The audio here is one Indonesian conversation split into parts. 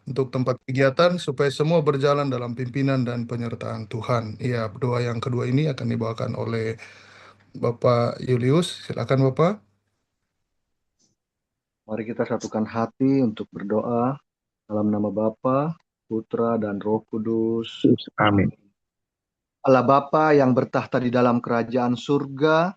untuk tempat kegiatan supaya semua berjalan dalam pimpinan dan penyertaan Tuhan. Iya, doa yang kedua ini akan dibawakan oleh Bapak Julius. Silakan Bapak. Mari kita satukan hati untuk berdoa dalam nama Bapa, Putra, dan Roh Kudus. Amin. Allah Bapa yang bertahta di dalam kerajaan surga,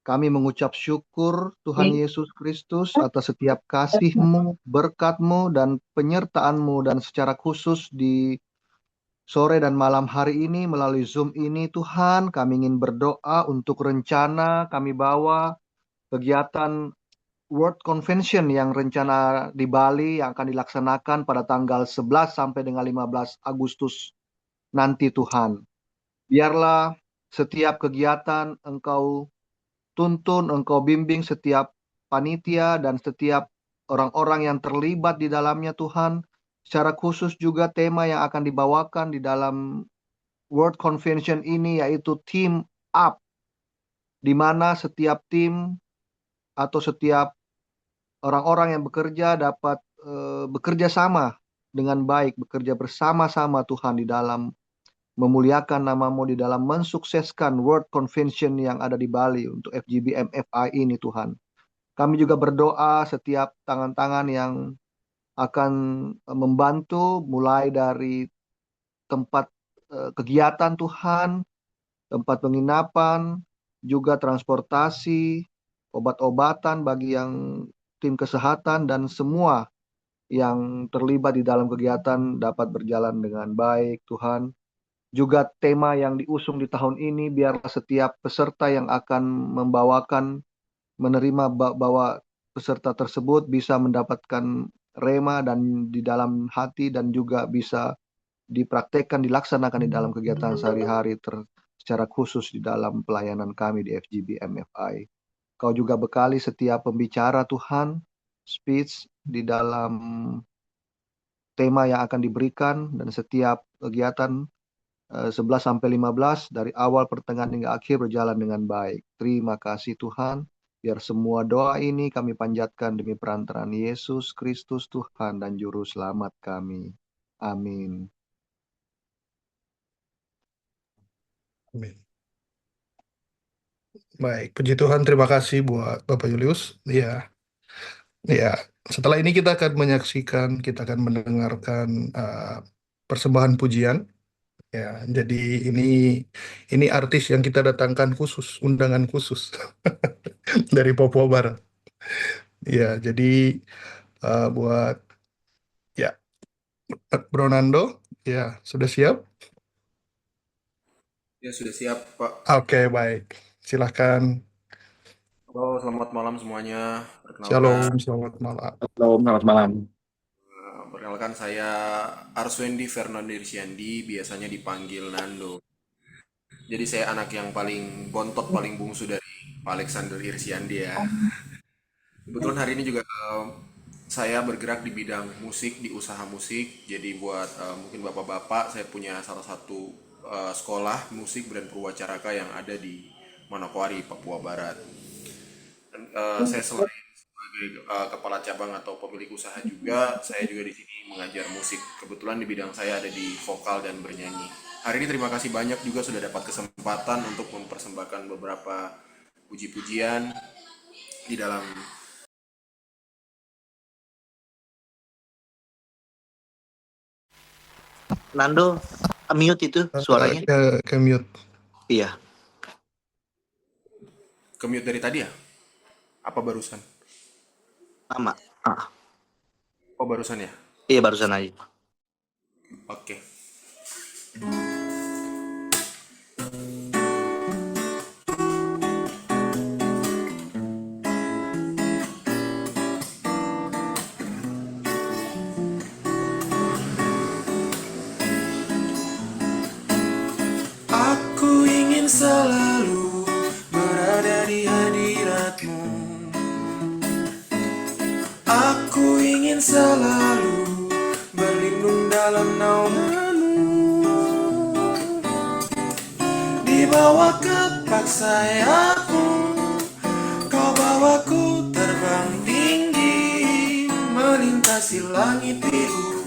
kami mengucap syukur Tuhan Yesus Kristus atas setiap kasih-Mu, berkat-Mu, dan penyertaan-Mu, dan secara khusus di sore dan malam hari ini melalui Zoom ini. Tuhan, kami ingin berdoa untuk rencana kami bawa kegiatan World Convention yang rencana di Bali yang akan dilaksanakan pada tanggal 11 sampai dengan 15 Agustus nanti Tuhan. Biarlah setiap kegiatan Engkau tuntun, Engkau bimbing setiap panitia dan setiap orang-orang yang terlibat di dalamnya Tuhan. Secara khusus juga tema yang akan dibawakan di dalam World Convention ini yaitu Team Up, di mana setiap tim atau setiap orang-orang yang bekerja dapat bekerja sama dengan baik, bekerja bersama-sama Tuhan di dalam memuliakan nama-Mu, di dalam mensukseskan World Convention yang ada di Bali untuk FGB MFI ini Tuhan. Kami juga berdoa setiap tangan-tangan yang akan membantu mulai dari tempat kegiatan Tuhan, tempat penginapan, juga transportasi, obat-obatan bagi yang tim kesehatan, dan semua yang terlibat di dalam kegiatan dapat berjalan dengan baik Tuhan. Juga tema yang diusung di tahun ini, biarlah setiap peserta yang akan membawakan, menerima bawa peserta tersebut bisa mendapatkan rema dan di dalam hati, dan juga bisa dipraktekkan, dilaksanakan di dalam kegiatan sehari-hari secara khusus di dalam pelayanan kami di FGB MFI. Kau juga bekali setiap pembicara Tuhan, speech di dalam tema yang akan diberikan, dan setiap kegiatan 11 sampai 15 dari awal pertengahan hingga akhir berjalan dengan baik. Terima kasih Tuhan. Biar semua doa ini kami panjatkan demi perantaraan Yesus Kristus Tuhan dan Juru Selamat kami. Amin. Amin. Baik, puji Tuhan, terima kasih buat Bapak Julius. Ya, ya. Setelah ini kita akan menyaksikan, kita akan mendengarkan persembahan pujian. Ya, jadi ini artis yang kita datangkan khusus, undangan khusus dari Papua Barat. Ya, jadi buat ya Bro Nando, ya sudah siap? Ya, sudah siap, Pak. Oke, baik. Silahkan. Halo, selamat malam semuanya. Shalom, selamat malam. Selamat malam. Perkenalkan saya Arswendi Fernando Irsyandi, biasanya dipanggil Nando. Jadi saya anak yang paling bontot, paling bungsu dari Pak Alexander Irsyandi ya. Kebetulan hari ini juga saya bergerak di bidang musik, di usaha musik. Jadi buat mungkin bapak-bapak, saya punya salah satu sekolah musik Brand Purwacaraka yang ada di Manokwari, Papua Barat. Dan, saya selain sebagai kepala cabang atau pemilik usaha juga, saya juga di sini mengajar musik. Kebetulan di bidang saya ada di vokal dan bernyanyi. Hari ini terima kasih banyak juga sudah dapat kesempatan untuk mempersembahkan beberapa puji-pujian di dalam. Nando, mute itu suaranya. Ke mute. Iya. Ke mute dari tadi ya? Apa barusan? Sama. Oh, barusan ya? Iya, barusan aja. Oke. Aku ingin selalu berada di hadirat-Mu. Aku ingin selalu berlindung dalam naungan-Mu. Di bawah kepak sayap-Mu, Kau bawaku terbang tinggi, melintasi langit biru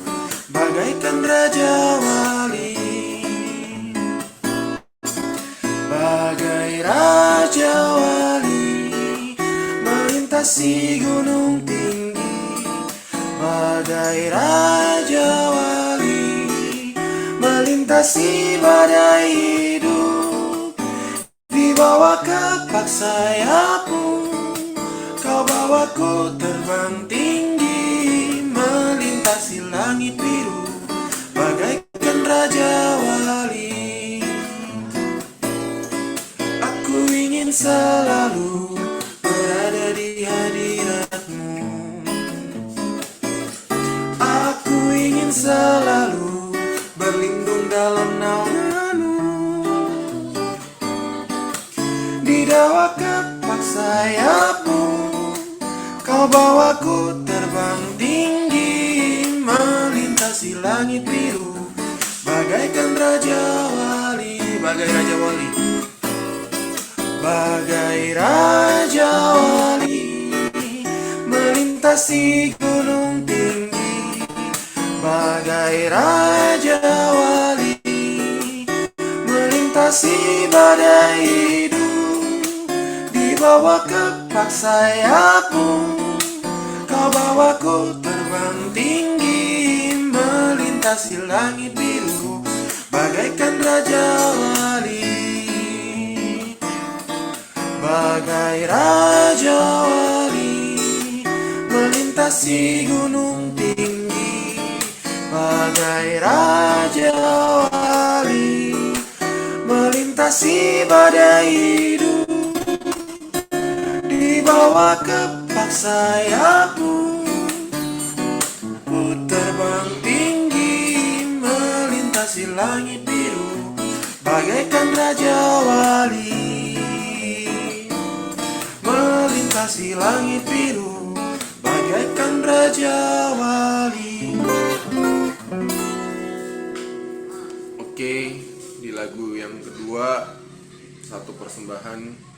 bagaikan raja wali, bagai raja wali, melintasi gunung tinggi, bagai raja wali, melintasi badai hidup. Di bawah kepak sayapmu, kau bawaku terbang tinggi, melintasi langit biru, bagaikan raja wali. Aku ingin selalu berada di hadiratmu, aku ingin selalu berlindung dalam naunganmu. Di bawah kepak sayapmu, kau bawaku terbang tinggi, melintasi langit biru, bagaikan raja wali, bagai raja wali, bagai raja wali, melintasi gunung tinggi, bagai raja wali, melintasi badai hidup. Di bawah kepak sayapmu, kau bawaku terbang tinggi, melintasi langit biru, bagaikan raja wali, bagai raja wali, melintasi gunung tinggi, bagai raja wali, melintasi badai hidup. Di bawah kepak sayapmu, ku terbang tinggi, melintasi langit biru, bagaikan raja wali, melintasi langit biru, bagaikan raja wali. Oke, di lagu yang kedua, satu persembahan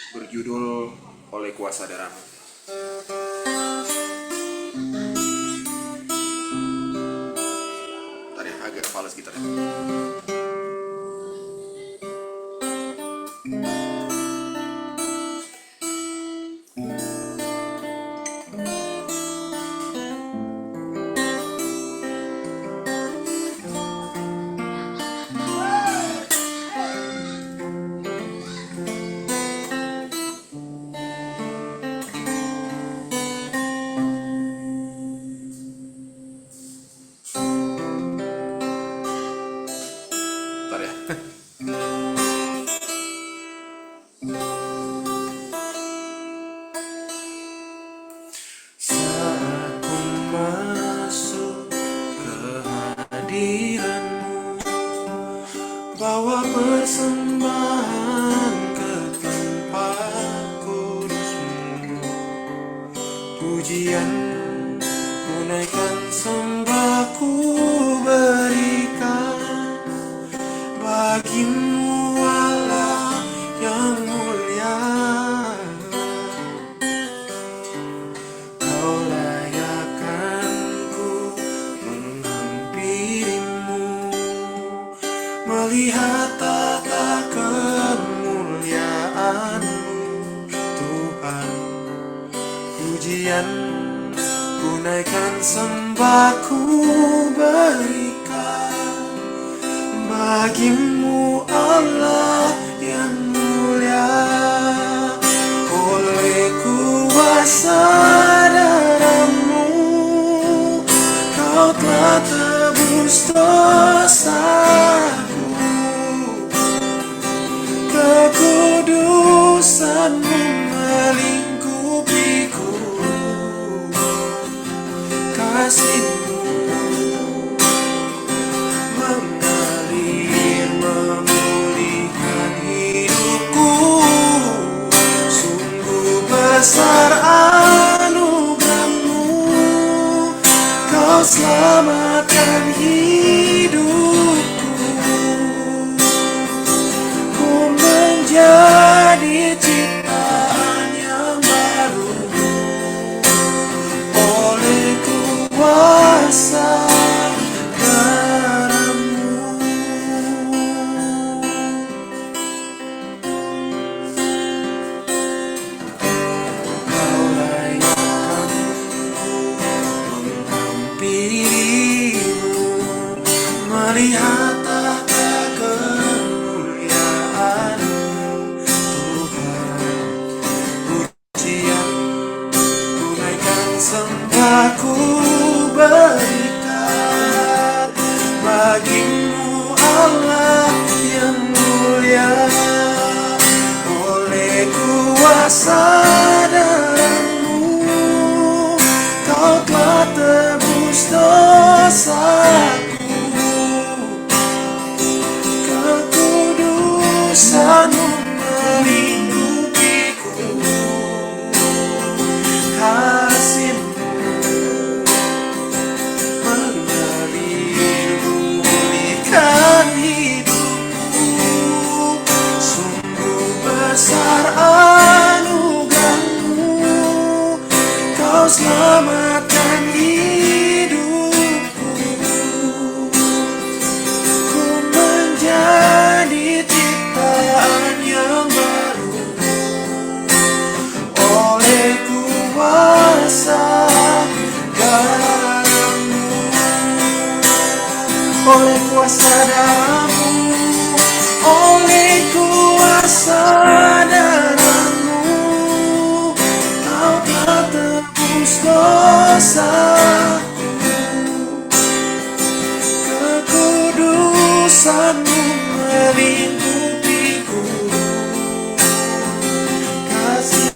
berjudul Oleh Kuasa Darah-Mu. Bentar ya, agak fals gitarnya. Bentar ya. Saat ku masuk ke hadiratmu, bawa persembahan ke tempat kudusmu, pujian ku naikkan, sembahku berikan bagimu Allah yang mulia. Kau layakkan ku menghampirimu, melihat tata kemuliaan-Mu Tuhan. Pujian ku naikkan, sembahku berikan bagimu Allah yang mulia. Oleh kuasa darah-Mu, Kau telah tebus dosaku, kekudusan-Mu melingkupiku, kasih-Mu mengalir memulihkan hidupku. Sungguh besar anugerah-Mu, Kau selamatkan hidupku. Ku menjadi ciptaan yang baru oleh kuasa melihat tahta kemuliaan Tuhan. Pujian tunaikan sembahku berikan bagimu Allah yang mulia. Oleh kuasa darahmu kau telah tebus dosaku. Kekudusanmu melingkupiku. Kasihmu mengalir memulihkan hidupku. Sungguh besar anugerahmu, kau selamatkan hidupku. Ku menjadi ciptaan yang baru oleh kuasa darahmu. Oleh kuasa darahmu, oleh kuasa darahmu, kau telah tebus dosaku. Kekudusanmu melingkupiku. Kasih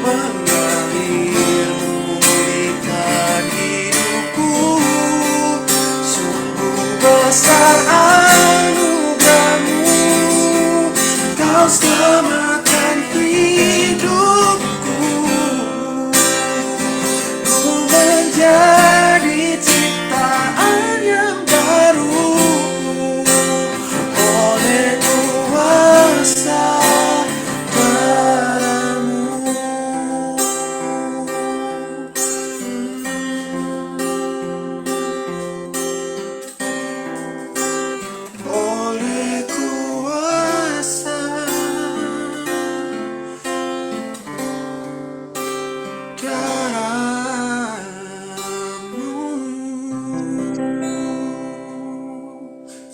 mengalir memulihkan hidupku. Sungguh besar anugerahmu, kau selamatkan hidupku. Ku menjadi ciptaan yang baru oleh kuasa darahmu. Oleh kuasa darahmu.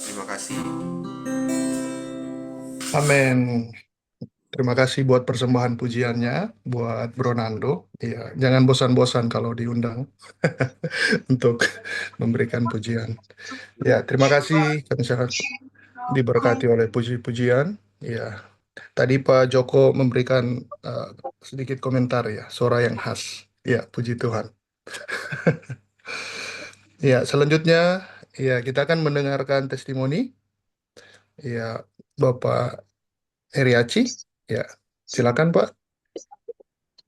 Terima kasih. Amin. Terima kasih buat persembahan pujiannya, buat Bro Nando. Ya, jangan bosan-bosan kalau diundang untuk memberikan pujian. Ya, terima kasih. Kami sangat diberkati oleh puji-pujian. Ya, tadi Pak Joko memberikan sedikit komentar ya, suara yang khas. Ya, puji Tuhan. Ya, selanjutnya ya kita akan mendengarkan testimoni. Ya, Bapak Heriachi. Ya, silakan Pak.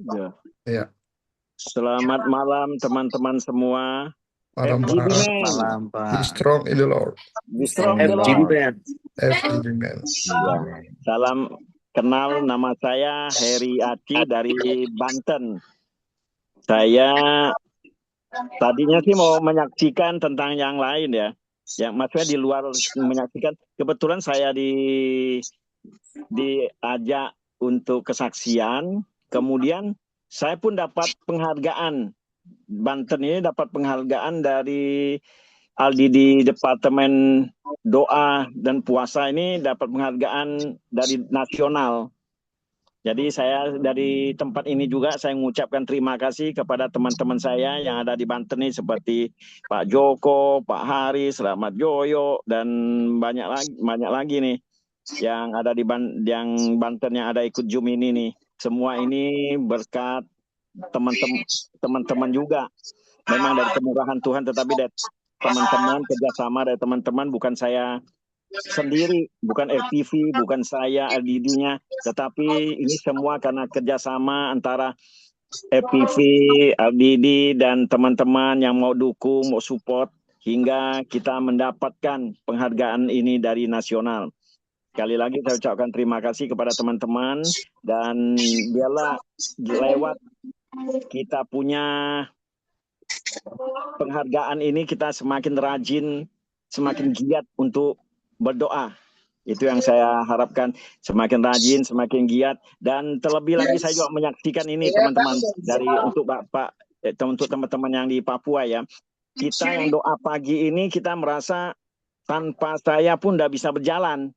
Ya. Ya, Selamat malam teman-teman semua. malam FGB Pak. Man, Malam, Be Pak. strong in the Lord. be strong in the FGB Lord. Man. FGB Man. Ya. Salam kenal, nama saya Heri Aci dari Banten. Saya tadinya sih mau menyaksikan tentang yang lain ya. Yang maksudnya di luar menyaksikan. Kebetulan saya diajak untuk kesaksian. Kemudian saya pun dapat penghargaan. Banten ini dapat penghargaan dari Aldi di Departemen Doa dan Puasa ini dapat penghargaan dari nasional. Jadi saya dari tempat ini juga saya mengucapkan terima kasih kepada teman-teman saya yang ada di Banten ini seperti Pak Joko, Pak Haris, Rahmat Joyo dan banyak lagi nih yang ada di yang Banten yang ada ikut Zoom ini nih. Semua ini berkat teman-teman juga. Memang dari kemurahan Tuhan, tetapi dari teman-teman, kerjasama dari teman-teman, bukan saya sendiri, bukan RTV, bukan saya LDD-nya, tetapi ini semua karena kerjasama antara FPV, LDD, dan teman-teman yang mau dukung, mau support, hingga kita mendapatkan penghargaan ini dari nasional. Sekali lagi saya ucapkan terima kasih kepada teman-teman, dan biarlah lewat kita punya penghargaan ini kita semakin rajin, semakin giat untuk berdoa. Itu yang saya harapkan, semakin rajin, semakin giat, dan terlebih lagi saya juga menyaksikan ini teman-teman dari untuk Bapak, untuk teman-teman yang di Papua ya. kita yang doa pagi ini kita merasa tanpa saya pun tidak bisa berjalan.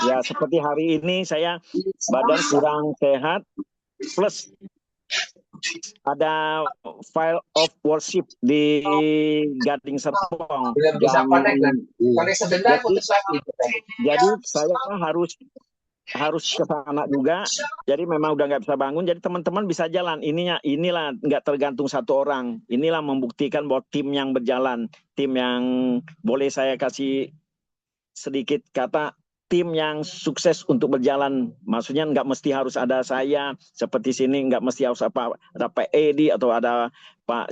Ya seperti hari ini saya badan kurang sehat, plus ada file of worship di Gading Serpong. Jadi saya harus ke sana juga. Jadi memang udah nggak bisa bangun. Jadi teman-teman bisa jalan. Inilah nggak tergantung satu orang. Inilah membuktikan bahwa tim yang berjalan, tim yang boleh saya kasih sedikit kata, tim yang sukses untuk berjalan. Maksudnya nggak mesti harus ada saya seperti sini, nggak mesti harus ada Pak Edi atau ada Pak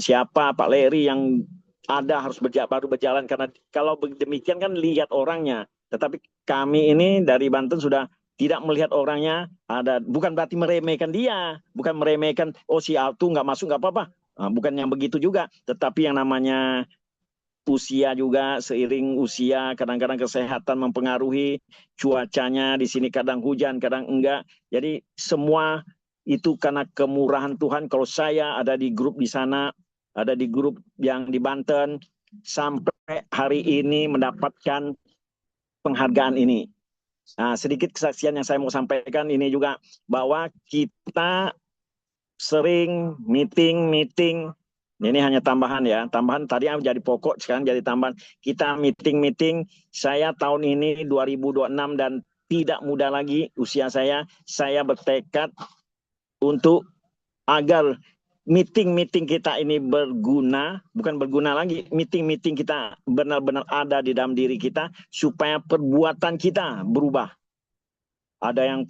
Larry yang ada harus baru berjalan, karena kalau demikian kan lihat orangnya. Tetapi kami ini dari Banten sudah tidak melihat orangnya, bukan berarti meremehkan dia, bukan meremehkan si Altu nggak masuk nggak apa-apa, bukan yang begitu juga. Tetapi yang namanya usia juga, seiring usia kadang-kadang kesehatan mempengaruhi, cuacanya di sini kadang hujan kadang enggak. Jadi semua itu karena kemurahan Tuhan. Kalau saya ada di grup di sana, ada di grup yang di Banten, sampai hari ini mendapatkan penghargaan ini. Nah, sedikit kesaksian yang saya mau sampaikan ini juga, bahwa kita sering meeting. Ini hanya tambahan ya, tambahan tadi jadi pokok, sekarang jadi tambahan. Kita meeting, saya tahun ini 2026 dan tidak muda lagi usia saya bertekad untuk agar meeting kita ini berguna, bukan berguna lagi, meeting kita benar-benar ada di dalam diri kita, supaya perbuatan kita berubah. Ada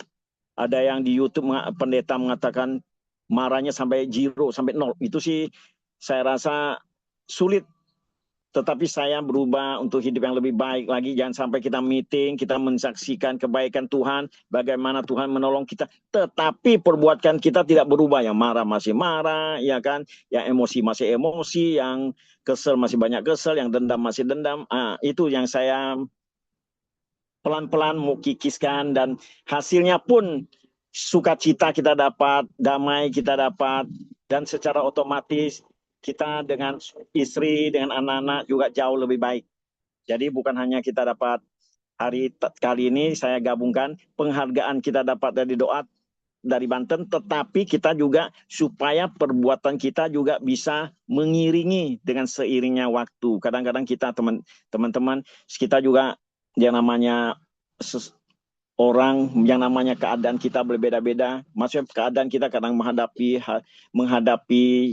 yang di YouTube pendeta mengatakan marahnya sampai 0, sampai 0. Itu sih saya rasa sulit, tetapi saya berubah untuk hidup yang lebih baik lagi. Jangan sampai kita meeting, kita mensaksikan kebaikan Tuhan, bagaimana Tuhan menolong kita, tetapi perbuatan kita tidak berubah. Yang marah masih marah, ya kan? Yang emosi masih emosi, yang kesel masih banyak kesel, yang dendam masih dendam. Itu yang saya pelan-pelan mau kikiskan, dan hasilnya pun sukacita kita dapat, damai kita dapat, dan secara otomatis kita dengan istri, dengan anak-anak juga jauh lebih baik. Jadi bukan hanya kita dapat kali ini saya gabungkan penghargaan kita dapat dari doa dari Banten, tetapi kita juga supaya perbuatan kita juga bisa mengiringi dengan seiringnya waktu. Kadang-kadang kita teman-teman kita juga yang namanya orang, yang namanya keadaan kita berbeda-beda. Maksudnya keadaan kita kadang menghadapi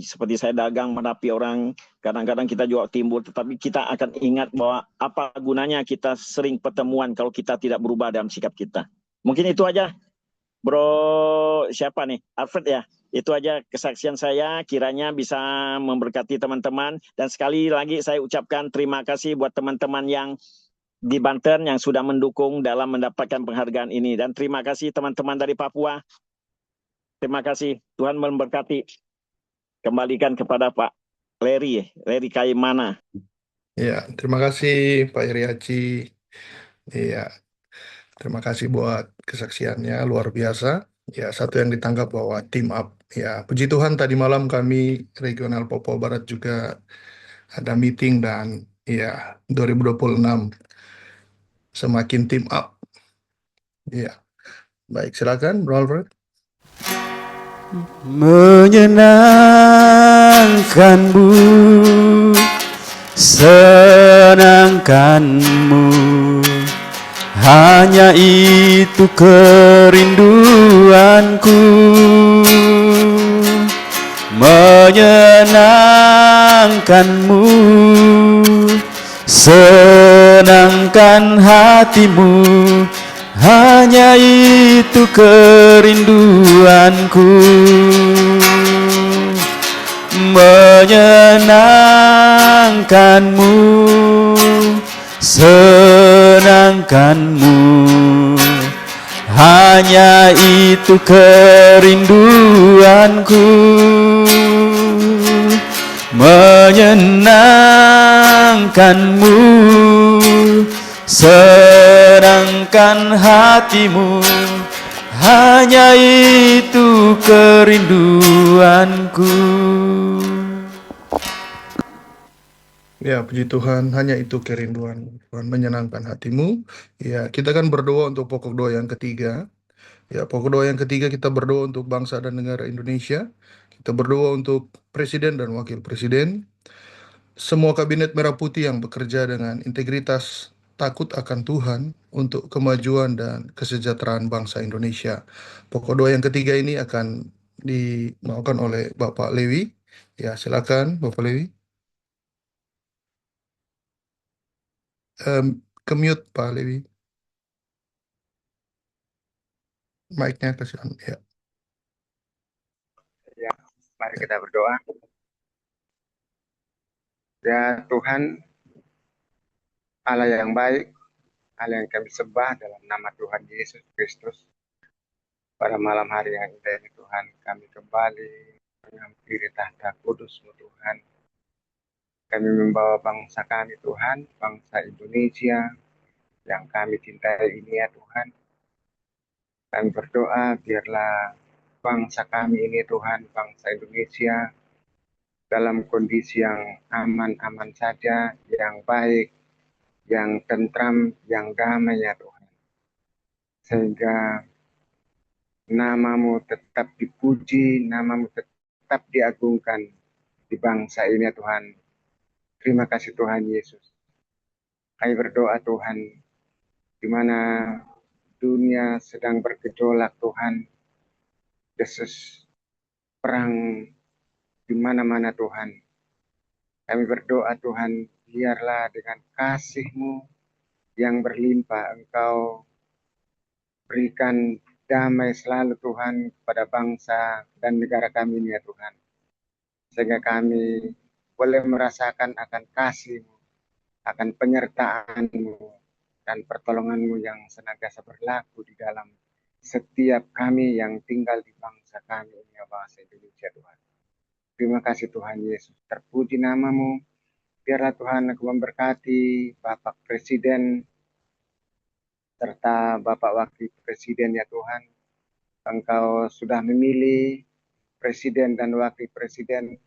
seperti saya dagang, menghadapi orang, kadang-kadang kita juga timbul, tetapi kita akan ingat bahwa apa gunanya kita sering pertemuan kalau kita tidak berubah dalam sikap kita. Mungkin itu aja, Bro, siapa nih? Alfred ya? Itu aja kesaksian saya, kiranya bisa memberkati teman-teman. Dan sekali lagi saya ucapkan terima kasih buat teman-teman yang di Banten yang sudah mendukung dalam mendapatkan penghargaan ini. Dan terima kasih teman-teman dari Papua. Terima kasih. Tuhan memberkati. Kembalikan kepada Pak Larry Kaimana. Ya, terima kasih Pak Iriaci. Iya, terima kasih buat kesaksiannya, luar biasa. Ya, satu yang ditangkap bahwa team up. Ya, puji Tuhan tadi malam kami Regional Papua Barat juga ada meeting, dan ya 2026 semakin team up. Ya, baik, silakan Bro Alfred. Menyenangkanmu, senangkanmu, hanya itu kerinduanku. Menyenangkanmu, senangkan hatimu, hanya itu kerinduanku. Menyenangkanmu, senangkanmu, hanya itu kerinduanku. Menyenangkanmu, senangkan hatimu, hanya itu kerinduanku. Ya, puji Tuhan, hanya itu kerinduan. Tuhan menyenangkan hatimu. Ya, kita kan berdoa untuk pokok doa yang ketiga. Ya, pokok doa yang ketiga kita berdoa untuk bangsa dan negara Indonesia. Kita berdoa untuk presiden dan wakil presiden. Semua kabinet merah putih yang bekerja dengan integritas, takut akan Tuhan untuk kemajuan dan kesejahteraan bangsa Indonesia. Pokok doa yang ketiga ini akan dimaukan oleh Bapak Lewi. Ya, silakan Bapak Lewi. Ke-mute Pak Lewi. Mic-nya kasih on. Ya. Ya, mari kita berdoa. Ya Tuhan, Allah yang baik, Allah yang kami sembah dalam nama Tuhan Yesus Kristus. Pada malam hari yang indah ini Tuhan, kami kembali menghampiri tahta kudus-Mu Tuhan. Kami membawa bangsa kami Tuhan, bangsa Indonesia yang kami cintai ini ya Tuhan. Kami berdoa biarlah bangsa kami ini Tuhan, bangsa Indonesia dalam kondisi yang aman-aman saja, yang baik, yang tentram, yang damai ya Tuhan. Sehingga nama-Mu tetap dipuji, nama-Mu tetap diagungkan di bangsa ini ya Tuhan. Terima kasih Tuhan Yesus. Kami berdoa Tuhan, di mana dunia sedang bergejolak Tuhan, desus perang di mana-mana Tuhan. Kami berdoa Tuhan, biarlah dengan kasih-Mu yang berlimpah Engkau berikan damai selalu Tuhan kepada bangsa dan negara kami ini ya Tuhan. Sehingga kami boleh merasakan akan kasih-Mu, akan penyertaan-Mu, dan pertolongan-Mu yang senantiasa berlaku di dalam setiap kami yang tinggal di bangsa kami ini ya bangsa Indonesia Tuhan. Terima kasih Tuhan Yesus. Terpuji nama-Mu. Biarlah Tuhan Engkau memberkati Bapak Presiden serta Bapak Wakil Presiden ya Tuhan. Engkau sudah memilih Presiden dan Wakil Presiden,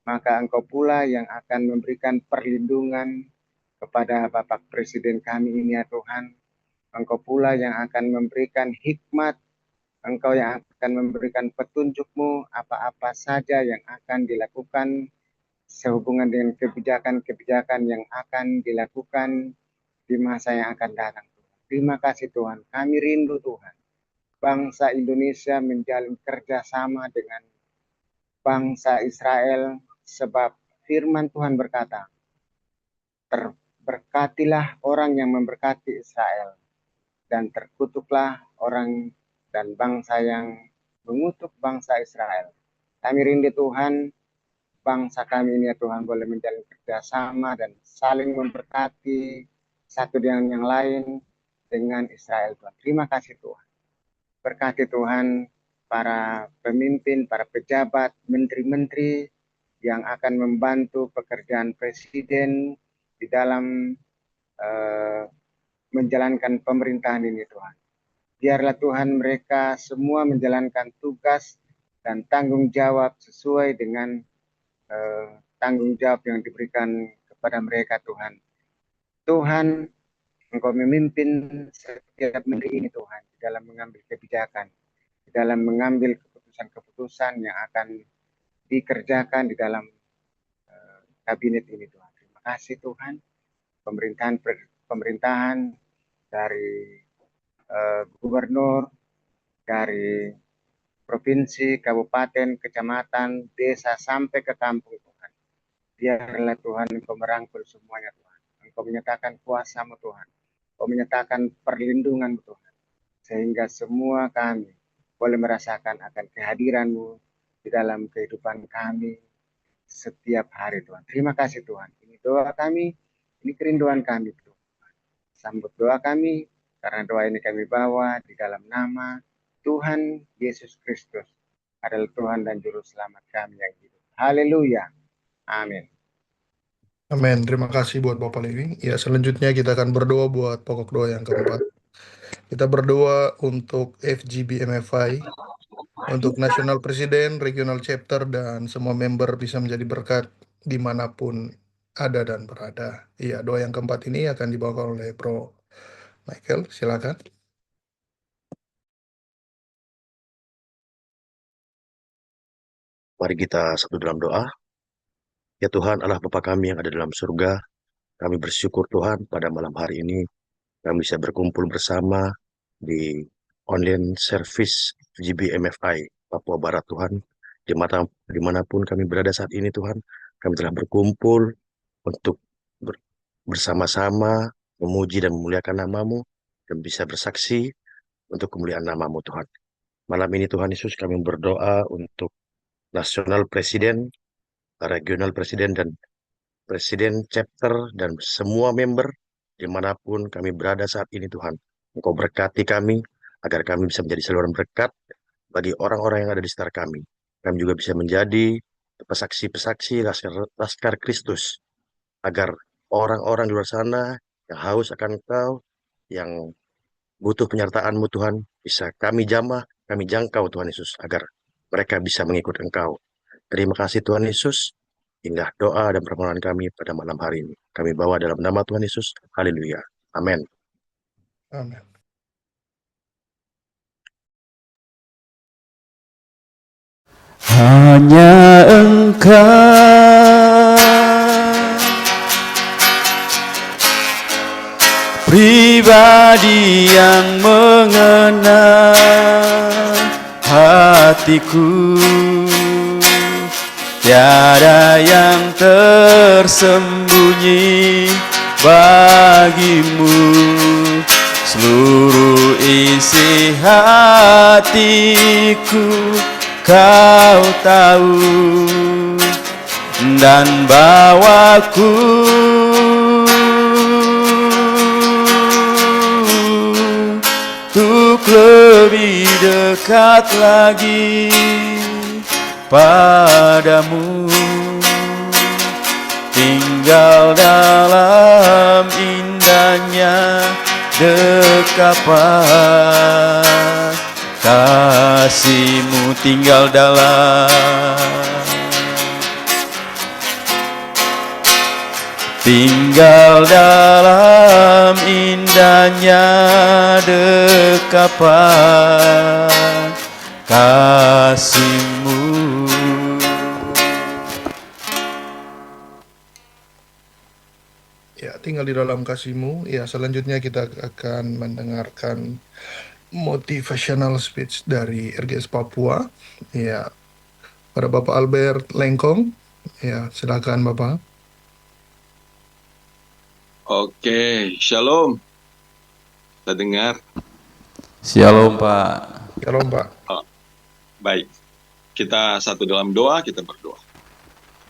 maka Engkau pula yang akan memberikan perlindungan kepada Bapak Presiden kami ini ya Tuhan. Engkau pula yang akan memberikan hikmat, Engkau yang akan memberikan petunjuk-Mu apa-apa saja yang akan dilakukan sehubungan dengan kebijakan-kebijakan yang akan dilakukan di masa yang akan datang. Terima kasih Tuhan, kami rindu Tuhan. Bangsa Indonesia menjalin kerjasama dengan bangsa Israel sebab firman Tuhan berkata, terberkatilah orang yang memberkati Israel dan terkutuklah orang dan bangsa yang mengutuk bangsa Israel. Kami rindu Tuhan, bangsa kami ini ya Tuhan boleh menjalin kerjasama dan saling memberkati satu dengan yang lain dengan Israel Tuhan. Terima kasih Tuhan. Berkati Tuhan para pemimpin, para pejabat, menteri-menteri yang akan membantu pekerjaan Presiden di dalam menjalankan pemerintahan ini Tuhan. Biarlah Tuhan mereka semua menjalankan tugas dan tanggung jawab sesuai dengan tanggung jawab yang diberikan kepada mereka Tuhan. Tuhan, Engkau memimpin setiap menteri ini Tuhan di dalam mengambil kebijakan, di dalam mengambil keputusan-keputusan yang akan dikerjakan di dalam kabinet ini Tuhan. Terima kasih Tuhan, pemerintahan dari gubernur, dari provinsi, kabupaten, kecamatan, desa, sampai ke kampung Tuhan. Biarlah Tuhan Engkau merangkul semuanya Tuhan. Engkau menyatakan kuasa-Mu Tuhan. Engkau menyatakan perlindungan-Mu Tuhan. Sehingga semua kami boleh merasakan akan kehadiran-Mu di dalam kehidupan kami setiap hari Tuhan. Terima kasih Tuhan. Ini doa kami, ini kerinduan kami Tuhan. Sambut doa kami, karena doa ini kami bawa di dalam nama Tuhan Yesus Kristus adalah Tuhan dan Juru Selamat kami yang hidup. Haleluya. Amin. Amin. Terima kasih buat Bapak Lewi. Ya, selanjutnya kita akan berdoa buat pokok doa yang keempat. Kita berdoa untuk FGBMFI, untuk National Presiden, Regional Chapter, dan semua member bisa menjadi berkat dimanapun ada dan berada. Iya, doa yang keempat ini akan dibawakan oleh Bro Michael. Silakan. Mari kita satu dalam doa. Ya Tuhan, Allah Bapa kami yang ada dalam surga, kami bersyukur Tuhan pada malam hari ini kami bisa berkumpul bersama di online service GBMFI Papua Barat Tuhan. Dimanapun kami berada saat ini Tuhan, kami telah berkumpul untuk bersama-sama memuji dan memuliakan nama-Mu dan bisa bersaksi untuk kemuliaan nama-Mu Tuhan. Malam ini Tuhan Yesus kami berdoa untuk nasional presiden, regional presiden, dan presiden chapter, dan semua member dimanapun kami berada saat ini Tuhan. Engkau berkati kami agar kami bisa menjadi saluran berkat bagi orang-orang yang ada di sekitar kami. Kami juga bisa menjadi pesaksi-pesaksi Laskar Kristus, agar orang-orang di luar sana yang haus akan Engkau, yang butuh penyertaan-Mu Tuhan, bisa kami jamah, kami jangkau Tuhan Yesus, agar mereka bisa mengikut Engkau. Terima kasih Tuhan Yesus. Inilah doa dan permohonan kami pada malam hari ini. Kami bawa dalam nama Tuhan Yesus. Haleluya. Amin. Amin. Hanya Engkau pribadi yang mengenal hatiku, tiada yang tersembunyi bagimu. Seluruh isi hatiku Kau tahu, dan bawaku untuk lebih dekat lagi padamu, tinggal dalam indahnya dekapan kasih-Mu, tinggal dalam indahnya dekapan kasih-Mu. Ya, tinggal di dalam kasih-Mu. Ya, selanjutnya kita akan mendengarkan motivational speech dari RGS Papua. Ya, pada Bapak Albert Lengkong. Ya, silakan Bapak. Oke, shalom. Kita dengar. Shalom Pak. Shalom Pak. Baik, kita satu dalam doa, kita berdoa.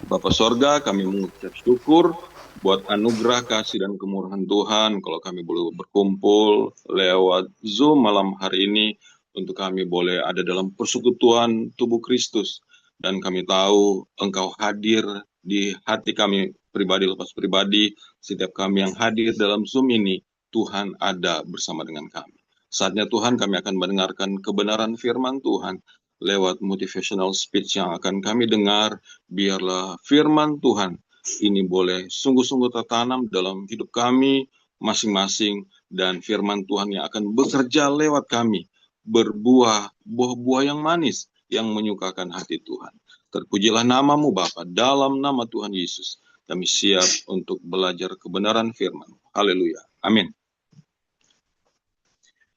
Bapa Sorga, kami mengucap syukur buat anugerah kasih dan kemurahan Tuhan kalau kami boleh berkumpul lewat Zoom malam hari ini untuk kami boleh ada dalam persekutuan tubuh Kristus, dan kami tahu Engkau hadir di hati kami pribadi lepas pribadi. Setiap kami yang hadir dalam Zoom ini, Tuhan ada bersama dengan kami. Saatnya Tuhan kami akan mendengarkan kebenaran firman Tuhan lewat motivational speech yang akan kami dengar. Biarlah firman Tuhan ini boleh sungguh-sungguh tertanam dalam hidup kami masing-masing, dan firman Tuhan yang akan bekerja lewat kami berbuah buah-buah yang manis yang menyukakan hati Tuhan. Terpujilah nama-Mu Bapa, dalam nama Tuhan Yesus kami siap untuk belajar kebenaran firman. Haleluya. Amin.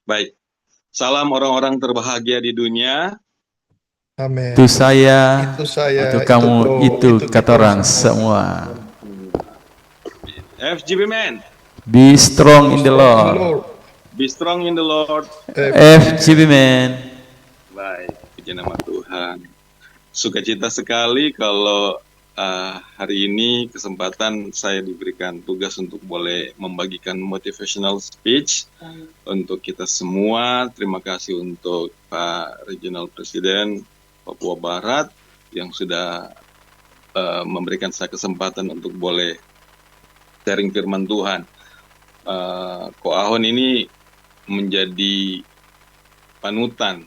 Baik. Salam orang-orang terbahagia di dunia. Amin. Itu saya, Itu saya, itu kamu, bro, itu kita kata orang semua. FGB man. Be strong in the Lord. Lord. Be strong in the Lord. FGB man. Baik, puji nama Tuhan. Sukacita sekali kalau hari ini kesempatan saya diberikan tugas untuk boleh membagikan motivational speech untuk kita semua. Terima kasih untuk Pak Regional Presiden Papua Barat yang sudah memberikan saya kesempatan untuk boleh sharing firman Tuhan. Ko Ahon ini menjadi panutan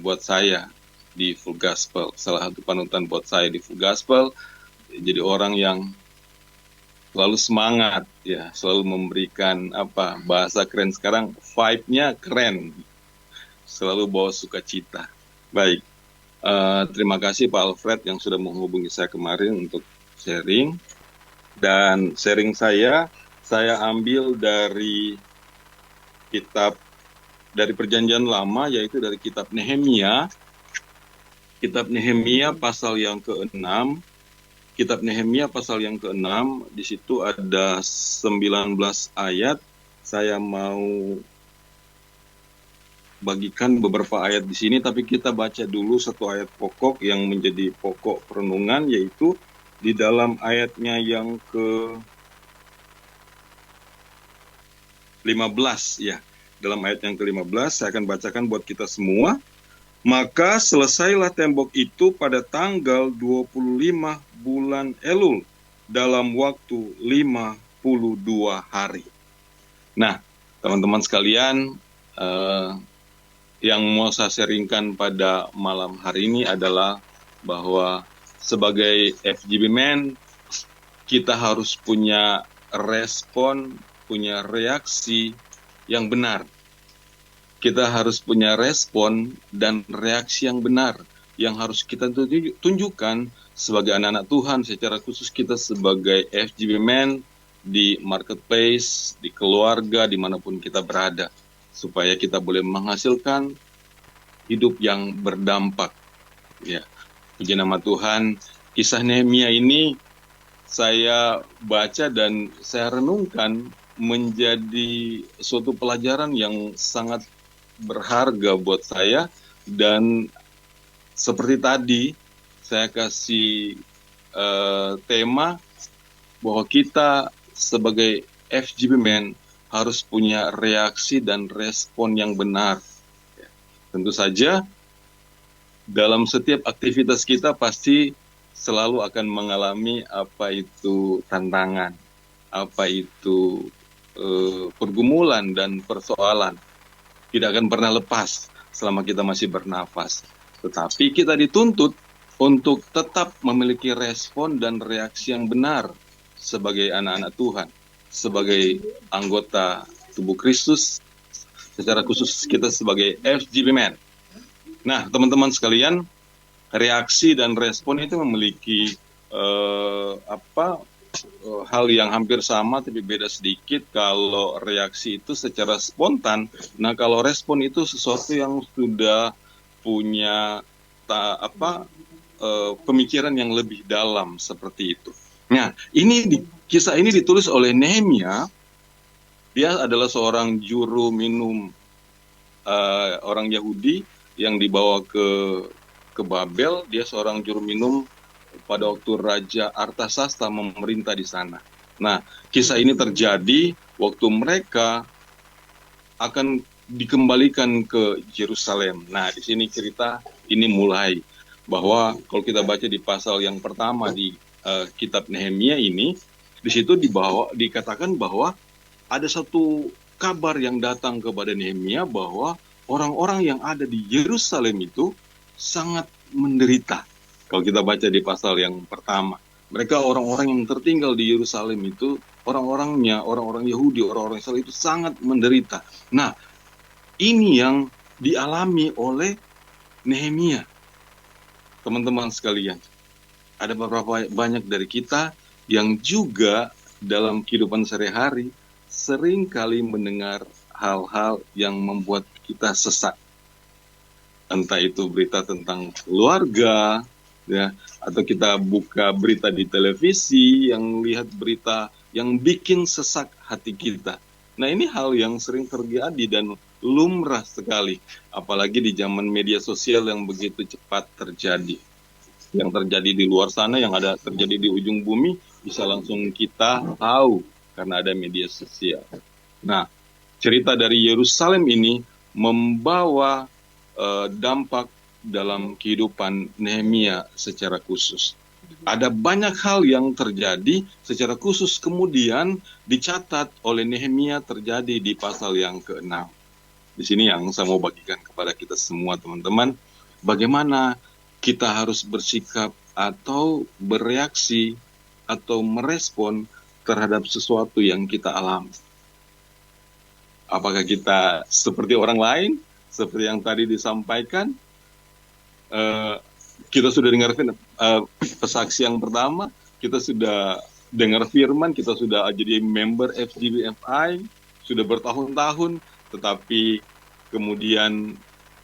buat saya di Full Gospel, salah satu panutan buat saya di Full Gospel. Jadi orang yang selalu semangat ya, selalu memberikan bahasa keren sekarang, vibe-nya keren, selalu bawa sukacita. Baik, terima kasih Pak Alfred yang sudah menghubungi saya kemarin untuk sharing. Dan sharing saya ambil dari kitab dari Perjanjian Lama, yaitu dari kitab Nehemia. Kitab Nehemia pasal yang ke-6. Kitab Nehemia pasal yang ke-6, di situ ada 19 ayat. Saya mau bagikan beberapa ayat di sini, tapi kita baca dulu satu ayat pokok yang menjadi pokok perenungan, yaitu di dalam ayatnya yang ke-15 ya. Dalam ayat yang ke-15 saya akan bacakan buat kita semua. Maka selesailah tembok itu pada tanggal 25 bulan Elul dalam waktu 52 hari. Nah, teman-teman sekalian, yang mau saya sharingkan pada malam hari ini adalah bahwa sebagai FGB Men, kita harus punya respon, punya reaksi yang benar. Kita harus punya respon dan reaksi yang benar yang harus kita tunjukkan sebagai anak-anak Tuhan, secara khusus kita sebagai FGB Men di marketplace, di keluarga, dimanapun kita berada, supaya kita boleh menghasilkan hidup yang berdampak. Ya, puji nama Tuhan. Kisah Nehemia ini saya baca dan saya renungkan menjadi suatu pelajaran yang sangat berharga buat saya. Dan seperti tadi saya kasih tema bahwa kita sebagai FGB Men harus punya reaksi dan respon yang benar. Tentu saja dalam setiap aktivitas kita pasti selalu akan mengalami apa itu tantangan, apa itu pergumulan dan persoalan. Tidak akan pernah lepas selama kita masih bernafas. Tetapi kita dituntut untuk tetap memiliki respon dan reaksi yang benar sebagai anak-anak Tuhan, sebagai anggota tubuh Kristus, secara khusus kita sebagai FGB Men. Nah, teman-teman sekalian, reaksi dan respon itu memiliki hal yang hampir sama tapi beda sedikit. Kalau reaksi itu secara spontan, nah kalau respon itu sesuatu yang sudah punya pemikiran yang lebih dalam seperti itu. Nah, kisah ini ditulis oleh Nehemia. Dia adalah seorang juru minum orang Yahudi yang dibawa ke Babel. Dia seorang juru minum pada waktu Raja Artasasta memerintah di sana. Nah, kisah ini terjadi waktu mereka akan dikembalikan ke Yerusalem. Nah, di sini cerita ini mulai bahwa kalau kita baca di pasal yang pertama di kitab Nehemia ini, di situ dikatakan bahwa ada satu kabar yang datang kepada Nehemia bahwa orang-orang yang ada di Yerusalem itu sangat menderita. Kalau kita baca di pasal yang pertama, mereka orang-orang yang tertinggal di Yerusalem itu, orang-orang Yahudi, orang-orang Israel itu sangat menderita. Nah, ini yang dialami oleh Nehemia. Teman-teman sekalian, ada beberapa banyak dari kita yang juga dalam kehidupan sehari-hari sering kali mendengar hal-hal yang membuat kita sesak. Entah itu berita tentang keluarga, ya, atau kita buka berita di televisi yang lihat berita yang bikin sesak hati kita. Nah, ini hal yang sering terjadi dan lumrah sekali, apalagi di zaman media sosial yang begitu cepat terjadi. Yang terjadi di luar sana, yang ada terjadi di ujung bumi, bisa langsung kita tahu karena ada media sosial. Nah, cerita dari Yerusalem ini membawa dampak dalam kehidupan Nehemia secara khusus. Ada banyak hal yang terjadi secara khusus kemudian dicatat oleh Nehemia terjadi di pasal yang ke-6. Di sini yang saya mau bagikan kepada kita semua, teman-teman, bagaimana kita harus bersikap atau bereaksi atau merespon terhadap sesuatu yang kita alami. Apakah kita seperti orang lain, seperti yang tadi disampaikan, kita sudah dengar pesaksian pertama, kita sudah dengar firman, kita sudah jadi member FGBFI, sudah bertahun-tahun, tetapi kemudian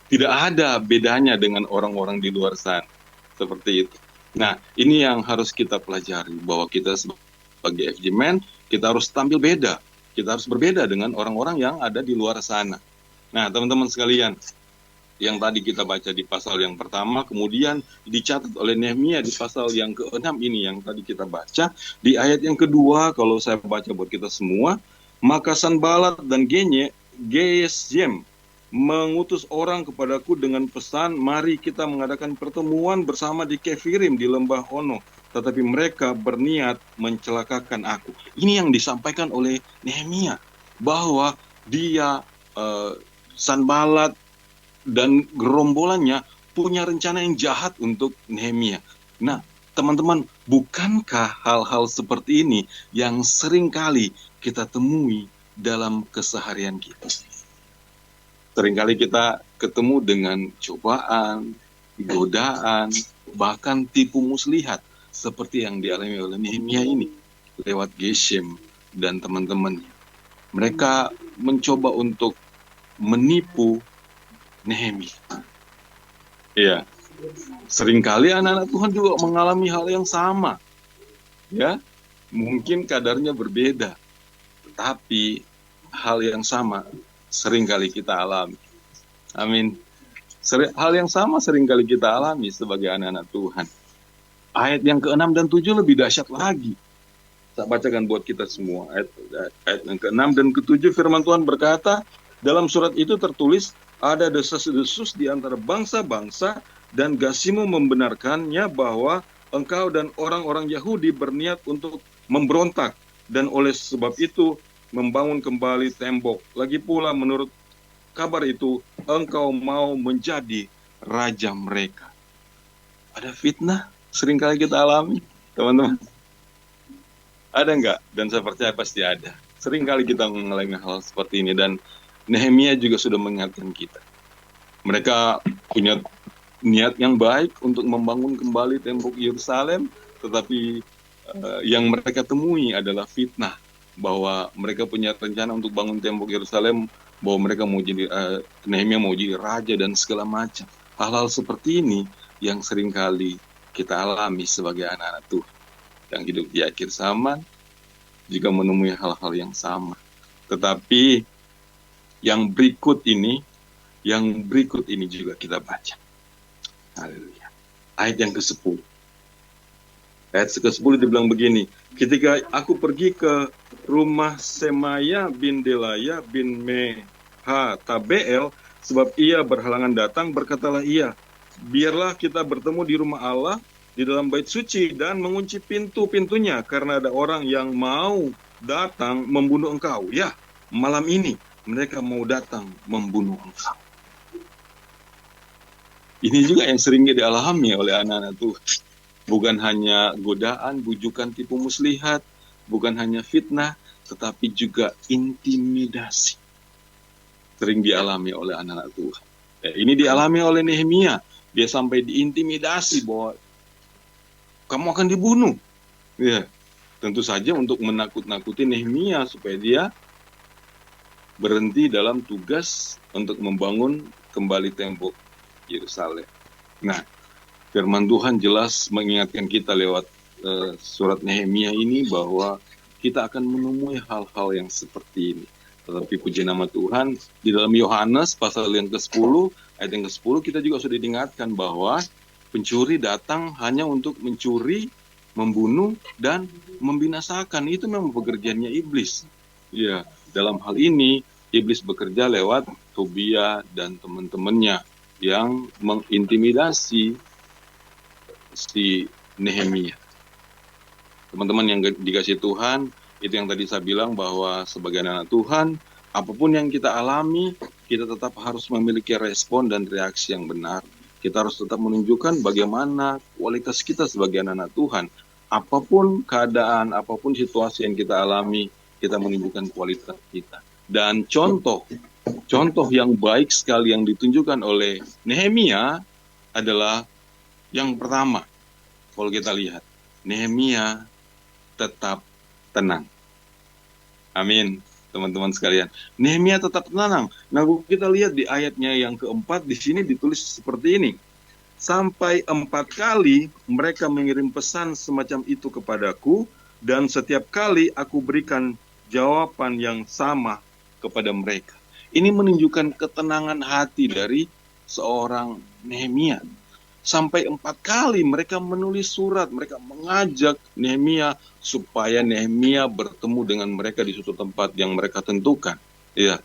tidak ada bedanya dengan orang-orang di luar sana. Seperti itu. Nah, ini yang harus kita pelajari, bahwa kita sebagai FGman, kita harus tampil beda. Kita harus berbeda dengan orang-orang yang ada di luar sana. Nah, teman-teman sekalian, yang tadi kita baca di pasal yang pertama, kemudian dicatat oleh Nehemia di pasal yang ke-6 ini yang tadi kita baca, di ayat yang kedua, kalau saya baca buat kita semua, maka Sanballat dan Gesem mengutus orang kepadaku dengan pesan, mari kita mengadakan pertemuan bersama di Kefirim di lembah Ono. Tetapi mereka berniat mencelakakan aku. Ini yang disampaikan oleh Nehemia, bahwa dia, Sanballat dan gerombolannya punya rencana yang jahat untuk Nehemia. Nah, teman-teman, bukankah hal-hal seperti ini yang sering kali kita temui dalam keseharian kita? Seringkali kita ketemu dengan cobaan, godaan, bahkan tipu muslihat seperti yang dialami oleh Nehemia ini lewat Gesem dan teman-temannya. Mereka mencoba untuk menipu Nehemia. Ya, seringkali anak-anak Tuhan juga mengalami hal yang sama. Ya, mungkin kadarnya berbeda, tetapi hal yang sama seringkali kita alami. Amin. Hal yang sama seringkali kita alami sebagai anak-anak Tuhan. Ayat yang ke-6 dan 7 lebih dahsyat lagi. Saya bacakan buat kita semua. Ayat yang ke-6 dan ke-7 firman Tuhan berkata, dalam surat itu tertulis, ada desas-desus di antara bangsa-bangsa, dan Gasimu membenarkannya bahwa engkau dan orang-orang Yahudi berniat untuk memberontak, dan oleh sebab itu membangun kembali tembok. Lagi pula menurut kabar itu, engkau mau menjadi raja mereka. Ada fitnah seringkali kita alami, teman-teman. Ada enggak? Dan saya percaya pasti ada. Seringkali kita mengalami hal seperti ini, dan Nehemia juga sudah mengingatkan kita. Mereka punya niat yang baik untuk membangun kembali tembok Yerusalem, tetapi yang mereka temui adalah fitnah, bahwa mereka punya rencana untuk bangun tembok Yerusalem, bahwa mereka mau jadi Nehemia mau jadi raja dan segala macam. Hal-hal seperti ini yang seringkali kita alami sebagai anak-anak Tuhan yang hidup di akhir zaman, juga menemui hal-hal yang sama. Tetapi yang berikut ini juga kita baca. Haleluya. Ayat yang ke-10. Ayat ke-10 dibilang begini, ketika aku pergi ke rumah Semaya bin Delaya bin Mehatabeel, sebab ia berhalangan datang, berkatalah ia, biarlah kita bertemu di rumah Allah, di dalam bait suci, dan mengunci pintu-pintunya, karena ada orang yang mau datang membunuh engkau. Ya, malam ini mereka mau datang membunuh engkau. Ini juga yang sering dialami oleh anak-anak Tuhan. Bukan hanya godaan, bujukan, tipu muslihat, bukan hanya fitnah, tetapi juga intimidasi. Sering dialami oleh anak-anak Tuhan. Ya, ini dialami oleh Nehemia. Dia sampai diintimidasi bahwa kamu akan dibunuh. Ya, tentu saja untuk menakut-nakuti Nehemia supaya dia berhenti dalam tugas untuk membangun kembali tembok Yerusalem. Nah, firman Tuhan jelas mengingatkan kita lewat surat Nehemia ini bahwa kita akan menemui hal-hal yang seperti ini. Tetapi puji nama Tuhan, di dalam Yohanes pasal yang ke-10, ayat yang ke-10 kita juga sudah diingatkan bahwa pencuri datang hanya untuk mencuri, membunuh, dan membinasakan. Itu memang pekerjaannya iblis. Ya, dalam hal ini iblis bekerja lewat Tobia dan teman-temannya yang mengintimidasi si Nehemia. Teman-teman yang dikasih Tuhan, itu yang tadi saya bilang bahwa sebagai anak Tuhan, apapun yang kita alami, kita tetap harus memiliki respon dan reaksi yang benar. Kita harus tetap menunjukkan bagaimana kualitas kita sebagai anak-anak Tuhan. apapun keadaan, apapun situasi yang kita alami, kita menunjukkan kualitas kita. Dan contoh yang baik sekali yang ditunjukkan oleh Nehemia adalah yang pertama. Kalau kita lihat, Nehemia tetap tenang. Amin, teman-teman sekalian. Nehemia tetap tenang. Nah, kita lihat di ayatnya yang keempat, di sini ditulis seperti ini. Sampai 4 kali mereka mengirim pesan semacam itu kepadaku, dan setiap kali aku berikan jawaban yang sama kepada mereka. Ini menunjukkan ketenangan hati dari seorang Nehemia. Sampai 4 kali mereka menulis surat, mereka mengajak Nehemia supaya Nehemia bertemu dengan mereka di suatu tempat yang mereka tentukan. Ya,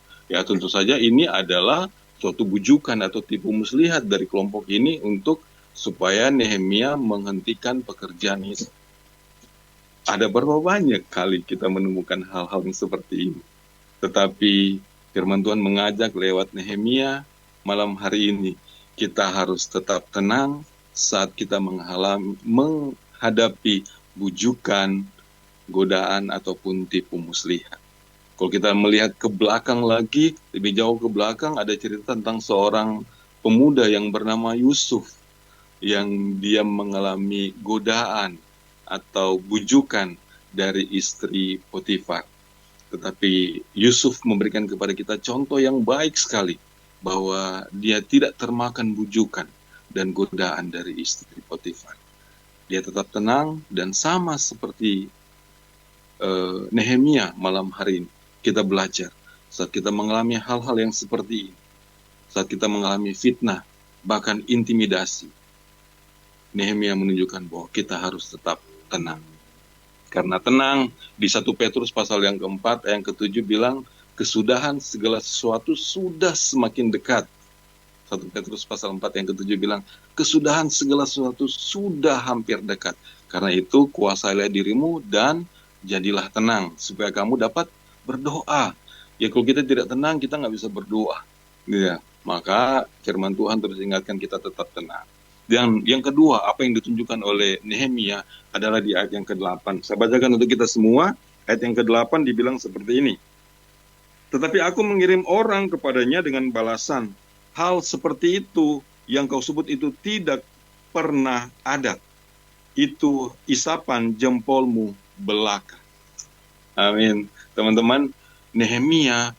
tentu saja ini adalah suatu bujukan atau tipu muslihat dari kelompok ini untuk supaya Nehemia menghentikan pekerjaan itu. Ada berapa banyak kali kita menemukan hal-hal yang seperti ini. Tetapi firman Tuhan mengajak lewat Nehemia malam hari ini, kita harus tetap tenang saat kita menghadapi bujukan, godaan, ataupun tipu muslihat. Kalau kita melihat ke belakang lagi, lebih jauh ke belakang, ada cerita tentang seorang pemuda yang bernama Yusuf, yang dia mengalami godaan atau bujukan dari istri Potifar. Tetapi Yusuf memberikan kepada kita contoh yang baik sekali, bahwa dia tidak termakan bujukan dan godaan dari istri Potifar. Dia tetap tenang, dan sama seperti Nehemia malam hari ini, kita belajar saat kita mengalami hal-hal yang seperti ini, saat kita mengalami fitnah, bahkan intimidasi. Nehemia menunjukkan bahwa kita harus tetap tenang. Karena tenang, di 1 Petrus pasal yang keempat, ayat yang ke-7 bilang, kesudahan segala sesuatu sudah semakin dekat. 1 Petrus pasal 4 yang ke-7 bilang, kesudahan segala sesuatu sudah hampir dekat. Karena itu, kuasailah dirimu dan jadilah tenang, supaya kamu dapat berdoa. Ya, kalau kita tidak tenang, kita nggak bisa berdoa. Ya, maka firman Tuhan terus ingatkan kita tetap tenang. Dan yang kedua, apa yang ditunjukkan oleh Nehemia adalah di ayat yang ke-8. Saya bacakan untuk kita semua. Ayat yang ke-8 dibilang seperti ini. Tetapi aku mengirim orang kepadanya dengan balasan. Hal seperti itu yang kau sebut itu tidak pernah ada. Itu isapan jempolmu belaka. Amin. Teman-teman, Nehemia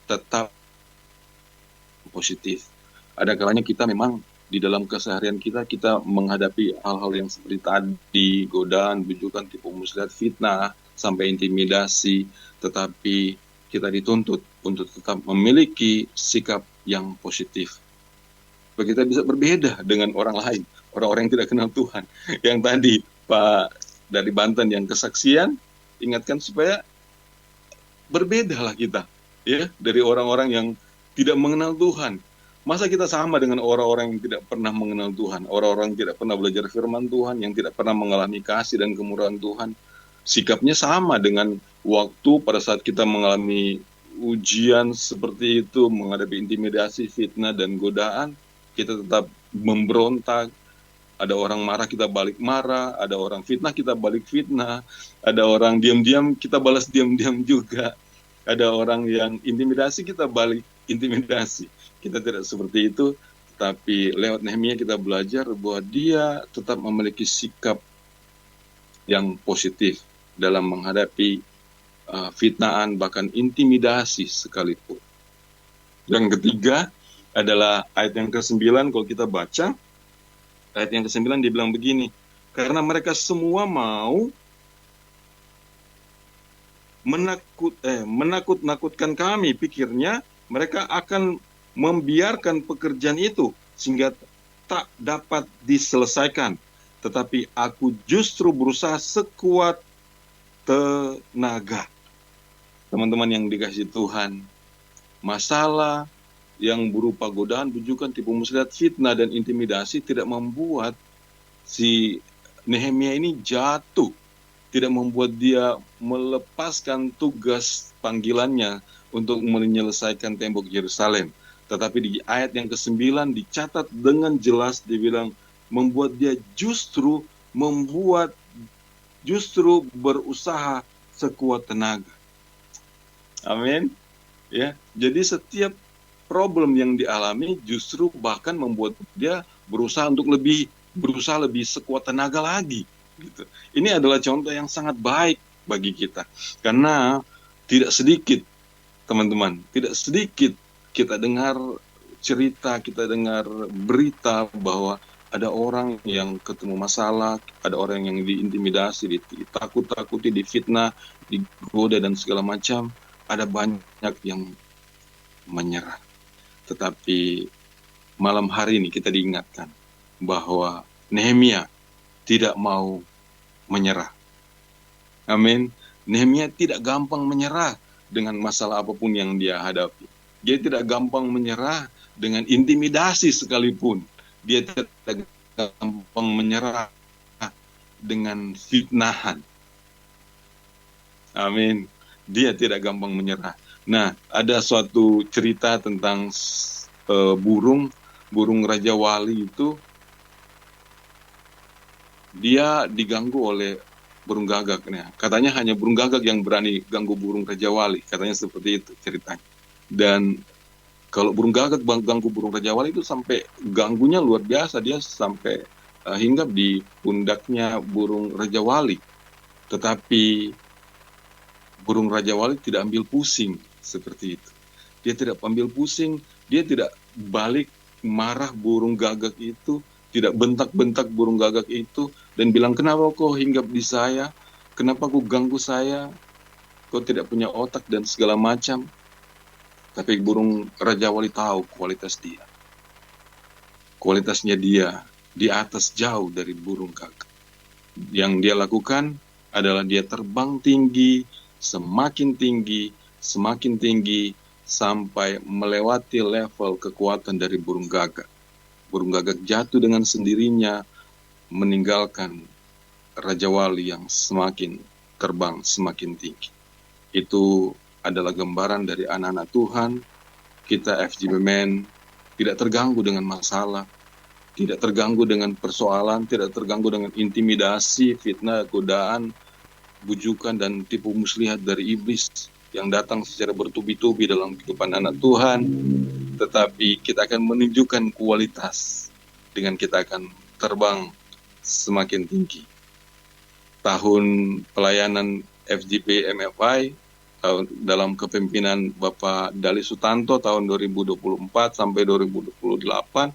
tetap positif. Ada kalanya kita memang di dalam keseharian kita menghadapi hal-hal yang seperti tadi, godaan, bujukan, tipu muslihat, fitnah, sampai intimidasi, tetapi kita dituntut untuk tetap memiliki sikap yang positif. Supaya kita bisa berbeda dengan orang lain, orang-orang yang tidak kenal Tuhan. Yang tadi Pak dari Banten yang kesaksian, ingatkan supaya berbedalah kita, ya, dari orang-orang yang tidak mengenal Tuhan. Masa kita sama dengan orang-orang yang tidak pernah mengenal Tuhan, orang-orang yang tidak pernah belajar firman Tuhan, yang tidak pernah mengalami kasih dan kemurahan Tuhan. Sikapnya sama dengan waktu pada saat kita mengalami ujian seperti itu, menghadapi intimidasi, fitnah, dan godaan, kita tetap memberontak. Ada orang marah, kita balik marah. Ada orang fitnah, kita balik fitnah. Ada orang diam-diam, kita balas diam-diam juga. Ada orang yang intimidasi, kita balik intimidasi. Kita tidak seperti itu, tapi lewat Nehemia kita belajar bahwa dia tetap memiliki sikap yang positif dalam menghadapi fitnaan, bahkan intimidasi sekalipun. Yang ketiga adalah ayat yang ke-9, kalau kita baca, ayat yang ke-9 dibilang begini, karena mereka semua mau menakut-nakutkan kami, pikirnya mereka akan membiarkan pekerjaan itu sehingga tak dapat diselesaikan. Tetapi aku justru berusaha sekuat tenaga. Teman-teman yang dikasihi Tuhan, masalah yang berupa godaan, bujukan, tipu muslihat, fitnah, dan intimidasi tidak membuat si Nehemia ini jatuh, tidak membuat dia melepaskan tugas panggilannya untuk menyelesaikan tembok Yerusalem. Tetapi di ayat yang ke-9 dicatat dengan jelas, dibilang membuat dia justru membuat justru berusaha sekuat tenaga. Amin. Ya, jadi setiap problem yang dialami justru bahkan membuat dia berusaha lebih sekuat tenaga lagi. Gitu. Ini adalah contoh yang sangat baik bagi kita, karena tidak sedikit teman-teman, tidak sedikit kita dengar cerita, kita dengar berita bahwa ada orang yang ketemu masalah, ada orang yang diintimidasi, ditakut-takuti, difitnah, digoda dan segala macam. Ada banyak yang menyerah. Tetapi malam hari ini kita diingatkan bahwa Nehemia tidak mau menyerah. Amin. Nehemia tidak gampang menyerah dengan masalah apapun yang dia hadapi. Dia tidak gampang menyerah dengan intimidasi sekalipun. Dia tidak gampang menyerah dengan fitnahan. Amin. Dia tidak gampang menyerah. Nah, ada suatu cerita tentang burung Raja Wali itu, dia diganggu oleh burung gagak. Nah, katanya hanya burung gagak yang berani ganggu burung Raja Wali. Katanya seperti itu ceritanya. Dan kalau burung gagak ganggu burung Raja Wali itu sampai ganggunya luar biasa. Dia sampai hinggap di pundaknya burung Raja Wali. Tetapi burung Raja Wali tidak ambil pusing seperti itu. Dia tidak ambil pusing, dia tidak balik marah burung gagak itu, tidak bentak-bentak burung gagak itu, dan bilang, kenapa kau hinggap di saya? Kenapa kau ganggu saya? Kau tidak punya otak dan segala macam. Tapi burung Raja Wali tahu kualitas dia. Kualitasnya dia di atas jauh dari burung gagak. Yang dia lakukan adalah dia terbang tinggi, semakin tinggi, sampai melewati level kekuatan dari burung gagak. Burung gagak jatuh dengan sendirinya, meninggalkan Raja Wali yang semakin terbang semakin tinggi. Itu adalah gambaran dari anak-anak Tuhan. Kita FGBMN tidak terganggu dengan masalah, tidak terganggu dengan persoalan, tidak terganggu dengan intimidasi, fitnah, godaan, bujukan dan tipu muslihat dari iblis yang datang secara bertubi-tubi dalam kehidupan anak Tuhan. Tetapi kita akan menunjukkan kualitas dengan kita akan terbang semakin tinggi. Tahun pelayanan FGP MFI dalam kepemimpinan Bapak Dali Sutanto tahun 2024 sampai 2028,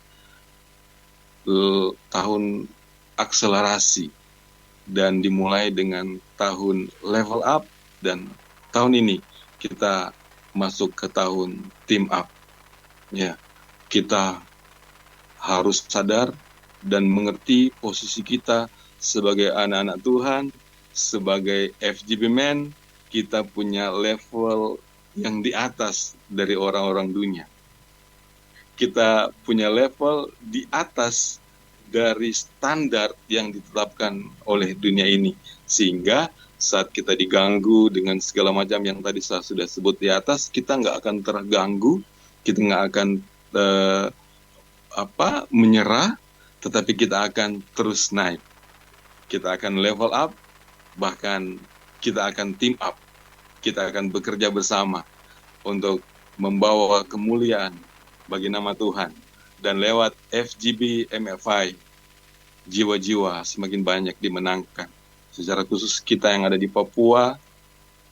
tahun akselerasi, dan dimulai dengan tahun level up, dan tahun ini kita masuk ke tahun team up. Ya, kita harus sadar dan mengerti posisi kita sebagai anak-anak Tuhan, sebagai FGBMN. Kita punya level yang di atas dari orang-orang dunia. Kita punya level di atas dari standar yang ditetapkan oleh dunia ini. Sehingga saat kita diganggu dengan segala macam yang tadi saya sudah sebut di atas, kita nggak akan terganggu, kita nggak akan menyerah, tetapi kita akan terus naik. Kita akan level up, bahkan kita akan team up. Kita akan bekerja bersama untuk membawa kemuliaan bagi nama Tuhan. Dan lewat FGB MFI, jiwa-jiwa semakin banyak dimenangkan. Secara khusus kita yang ada di Papua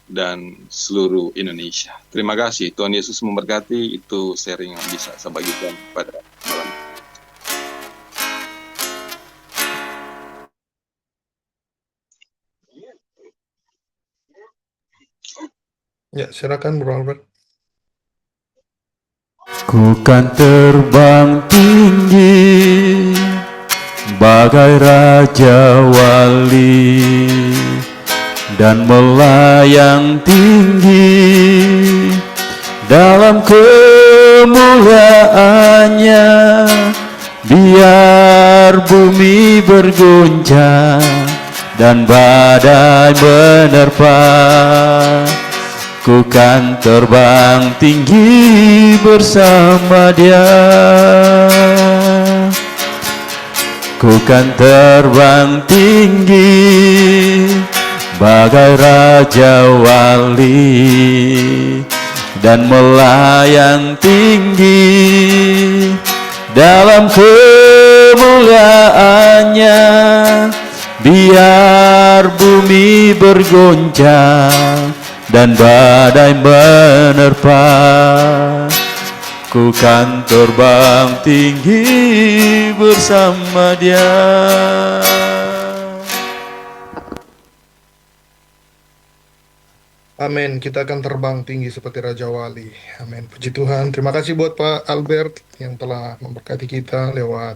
dan seluruh Indonesia. Terima kasih. Tuhan Yesus memberkati. Itu sharing yang bisa saya bagikan pada malam. Ya, silakan Bro Albert. Ku kan terbang tinggi bagai Raja Wali dan melayang tinggi dalam kemuliaannya, biar bumi berguncang dan badai menerpa. Ku kan terbang tinggi bersama Dia. Ku kan terbang tinggi bagai raja wali dan melayang tinggi dalam kemuliaannya. Biar bumi bergoncang dan badai menerpa, ku kan terbang tinggi bersama Dia. Amin. Kita akan terbang tinggi seperti Raja Wali. Amin. Puji Tuhan. Terima kasih buat Pak Albert yang telah memberkati kita lewat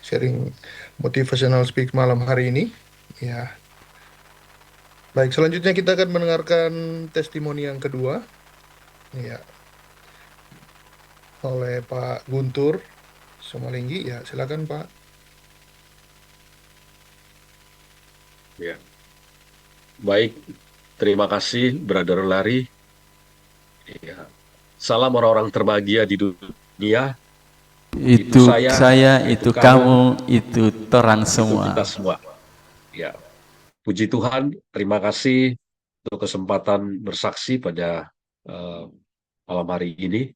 sharing motivational speak malam hari ini. Ya. Baik, selanjutnya kita akan mendengarkan testimoni yang kedua. Ya. Oleh Pak Guntur Somalinggi. Ya, silakan Pak. Ya. Baik, terima kasih Brother Larry. Ya. Salam orang-orang terbahagia di dunia. Itu saya, itu kamu, itu terang itu semua. kita semua. Ya. Puji Tuhan, terima kasih untuk kesempatan bersaksi pada malam hari ini.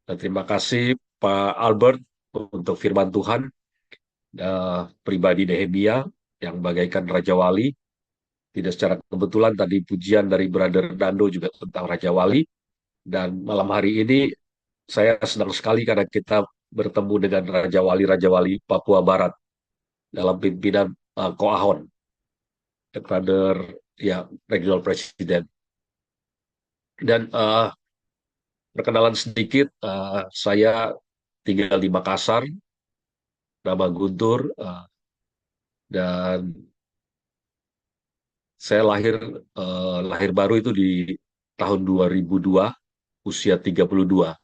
Dan terima kasih Pak Albert untuk firman Tuhan, pribadi Nehemia yang bagaikan Raja Wali. Tidak secara kebetulan tadi pujian dari Brother Nando juga tentang Raja Wali. Dan malam hari ini saya senang sekali karena kita bertemu dengan Raja Wali Papua Barat dalam pimpinan Koahon, Brother ya Regional President. Dan perkenalan sedikit, saya tinggal di Makassar, nama Guntur, dan saya lahir baru itu di tahun 2002, usia 32.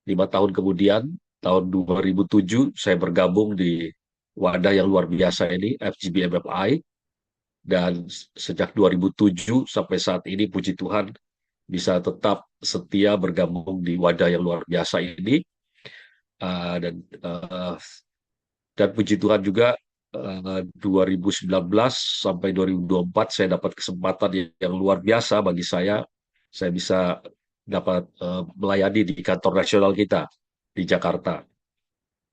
5 tahun kemudian, tahun 2007, saya bergabung di wadah yang luar biasa ini, FGB MFI. Dan sejak 2007 sampai saat ini, puji Tuhan, bisa tetap setia bergabung di wadah yang luar biasa ini. Dan puji Tuhan juga 2019 sampai 2024 saya dapat kesempatan yang luar biasa bagi saya. Saya bisa dapat melayani di kantor nasional kita di Jakarta.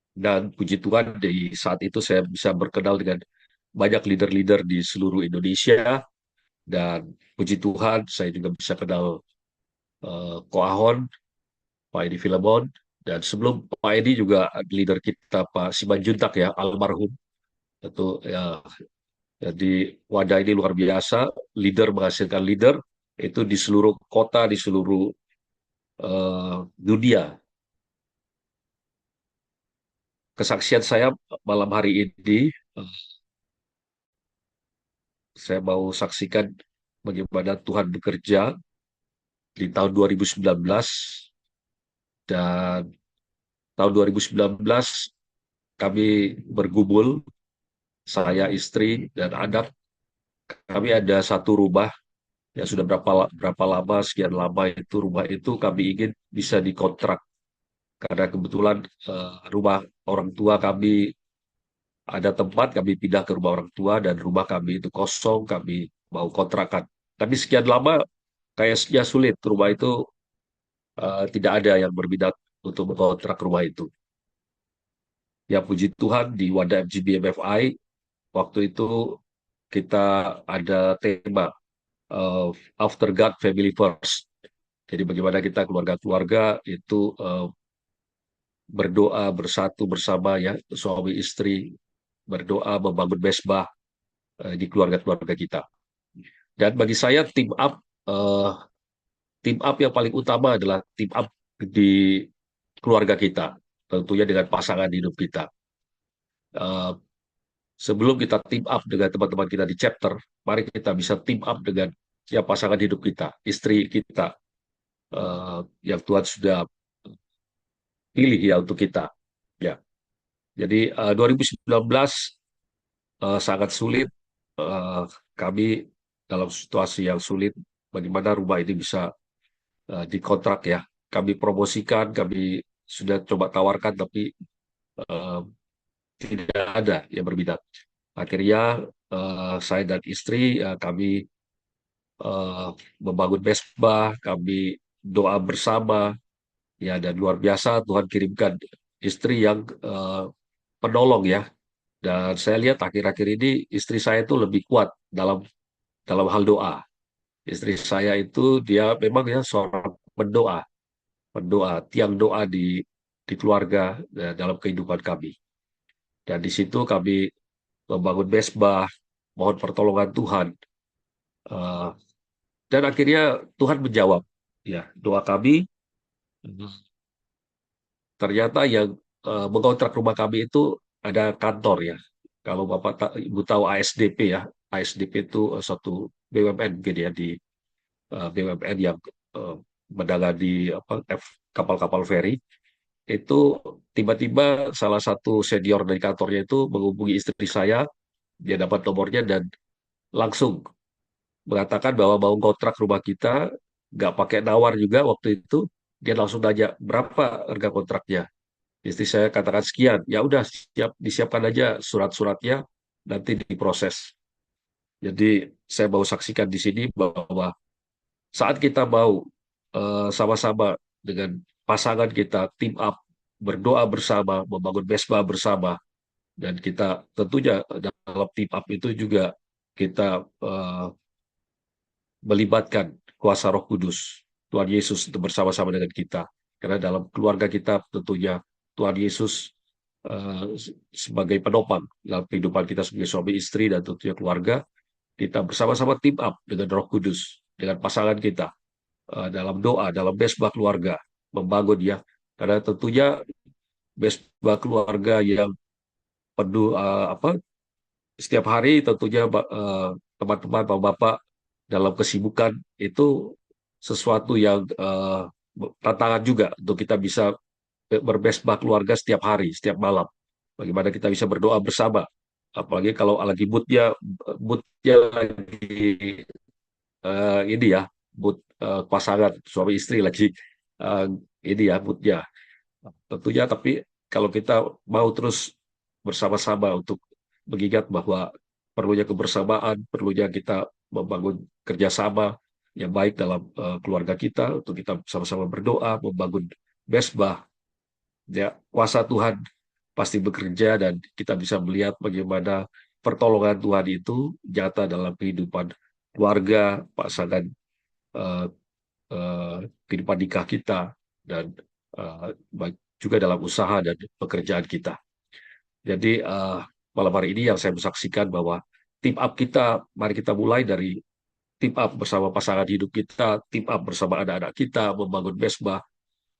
Dan puji Tuhan di saat itu saya bisa berkenal dengan banyak leader-leader di seluruh Indonesia. Dan puji Tuhan saya juga bisa kenal Koahon, Pak Edi Filemon. Dan sebelum Pak Edi juga leader kita Pak Simanjuntak ya, almarhum. Itu ya, jadi wadah ini luar biasa, leader menghasilkan leader, itu di seluruh kota, di seluruh dunia. Kesaksian saya malam hari ini, saya mau saksikan bagaimana Tuhan bekerja di tahun 2019, dan tahun 2019 kami bergumul, saya, istri, dan anak. Kami ada satu rumah yang sudah berapa lama, sekian lama itu rumah itu kami ingin bisa dikontrak. Karena kebetulan rumah orang tua kami ada tempat, kami pindah ke rumah orang tua dan rumah kami itu kosong, kami mau kontrakan. Tapi sekian lama kayaknya sulit, rumah itu tidak ada yang berminat untuk mengontrak rumah itu. Ya puji Tuhan di wadah FGB MFI waktu itu kita ada tema After God Family First. Jadi bagaimana kita keluarga-keluarga itu berdoa bersatu bersama ya, suami istri berdoa membangun mesbah di keluarga-keluarga kita. Dan bagi saya team up yang paling utama adalah team up di keluarga kita, tentunya dengan pasangan hidup kita. Sebelum kita team up dengan teman-teman kita di chapter, mari kita bisa team up dengan ya pasangan hidup kita, istri kita, yang Tuhan sudah pilih ya untuk kita. Ya, jadi 2019 sangat sulit, kami dalam situasi yang sulit. Bagaimana rumah ini bisa dikontrak ya? Kami promosikan, kami sudah coba tawarkan, tapi tidak ada yang berminat. Akhirnya saya dan istri kami membangun mesbah, kami doa bersama, ya, dan luar biasa Tuhan kirimkan istri yang penolong, ya. Dan saya lihat akhir-akhir ini istri saya itu lebih kuat dalam dalam hal doa. Istri saya itu dia memang ya seorang pendoa, tiang doa di keluarga, dalam kehidupan kami. Dan di situ kami membangun mesbah, mohon pertolongan Tuhan. Eh, dan akhirnya Tuhan menjawab, ya, doa kami. Ternyata yang mengontrak rumah kami itu ada kantor, ya. Kalau Ibu tahu ASDP, ya. ASDP itu suatu BUMN gitu, ya, di BUMN yang eh, menangani kapal-kapal feri. Itu tiba-tiba salah satu senior dari kantornya itu menghubungi istri saya, dia dapat nomornya dan langsung mengatakan bahwa mau kontrak rumah kita, nggak pakai nawar juga waktu itu, dia langsung nanya berapa harga kontraknya. Istri saya katakan sekian, ya udah disiapkan aja surat-suratnya, nanti diproses. Jadi saya mau saksikan di sini bahwa saat kita mau sama-sama dengan pasangan kita team up, berdoa bersama, membangun mesbah bersama, dan kita tentunya dalam team up itu juga kita melibatkan kuasa Roh Kudus, Tuhan Yesus untuk bersama-sama dengan kita. Karena dalam keluarga kita tentunya Tuhan Yesus sebagai penopang dalam kehidupan kita sebagai suami istri dan tentunya keluarga, kita bersama-sama team up dengan Roh Kudus, dengan pasangan kita dalam doa, dalam mesbah keluarga, membangun, ya. Karena tentunya mesbah keluarga yang penuh setiap hari tentunya teman-teman, bapak-bapak dalam kesibukan itu sesuatu yang tantangan juga untuk kita bisa bermesbah keluarga setiap hari, setiap malam. Bagaimana kita bisa berdoa bersama, apalagi kalau lagi moodnya lagi ini, ya, mood pasangan suami istri lagi eh, ini, ya, moodnya. Tentunya, tapi kalau kita mau terus bersama-sama untuk mengingat bahwa perlunya kebersamaan, perlunya kita membangun kerjasama yang baik dalam keluarga kita, untuk kita sama-sama berdoa, membangun mesbah, ya, kuasa Tuhan pasti bekerja dan kita bisa melihat bagaimana pertolongan Tuhan itu nyata dalam kehidupan keluarga, pasangan, eh, eh, kehidupan nikah kita, dan juga dalam usaha dan pekerjaan kita. Jadi malam hari ini yang saya saksikan bahwa team up kita, mari kita mulai dari team up bersama pasangan hidup kita, team up bersama anak-anak kita, membangun mesbah,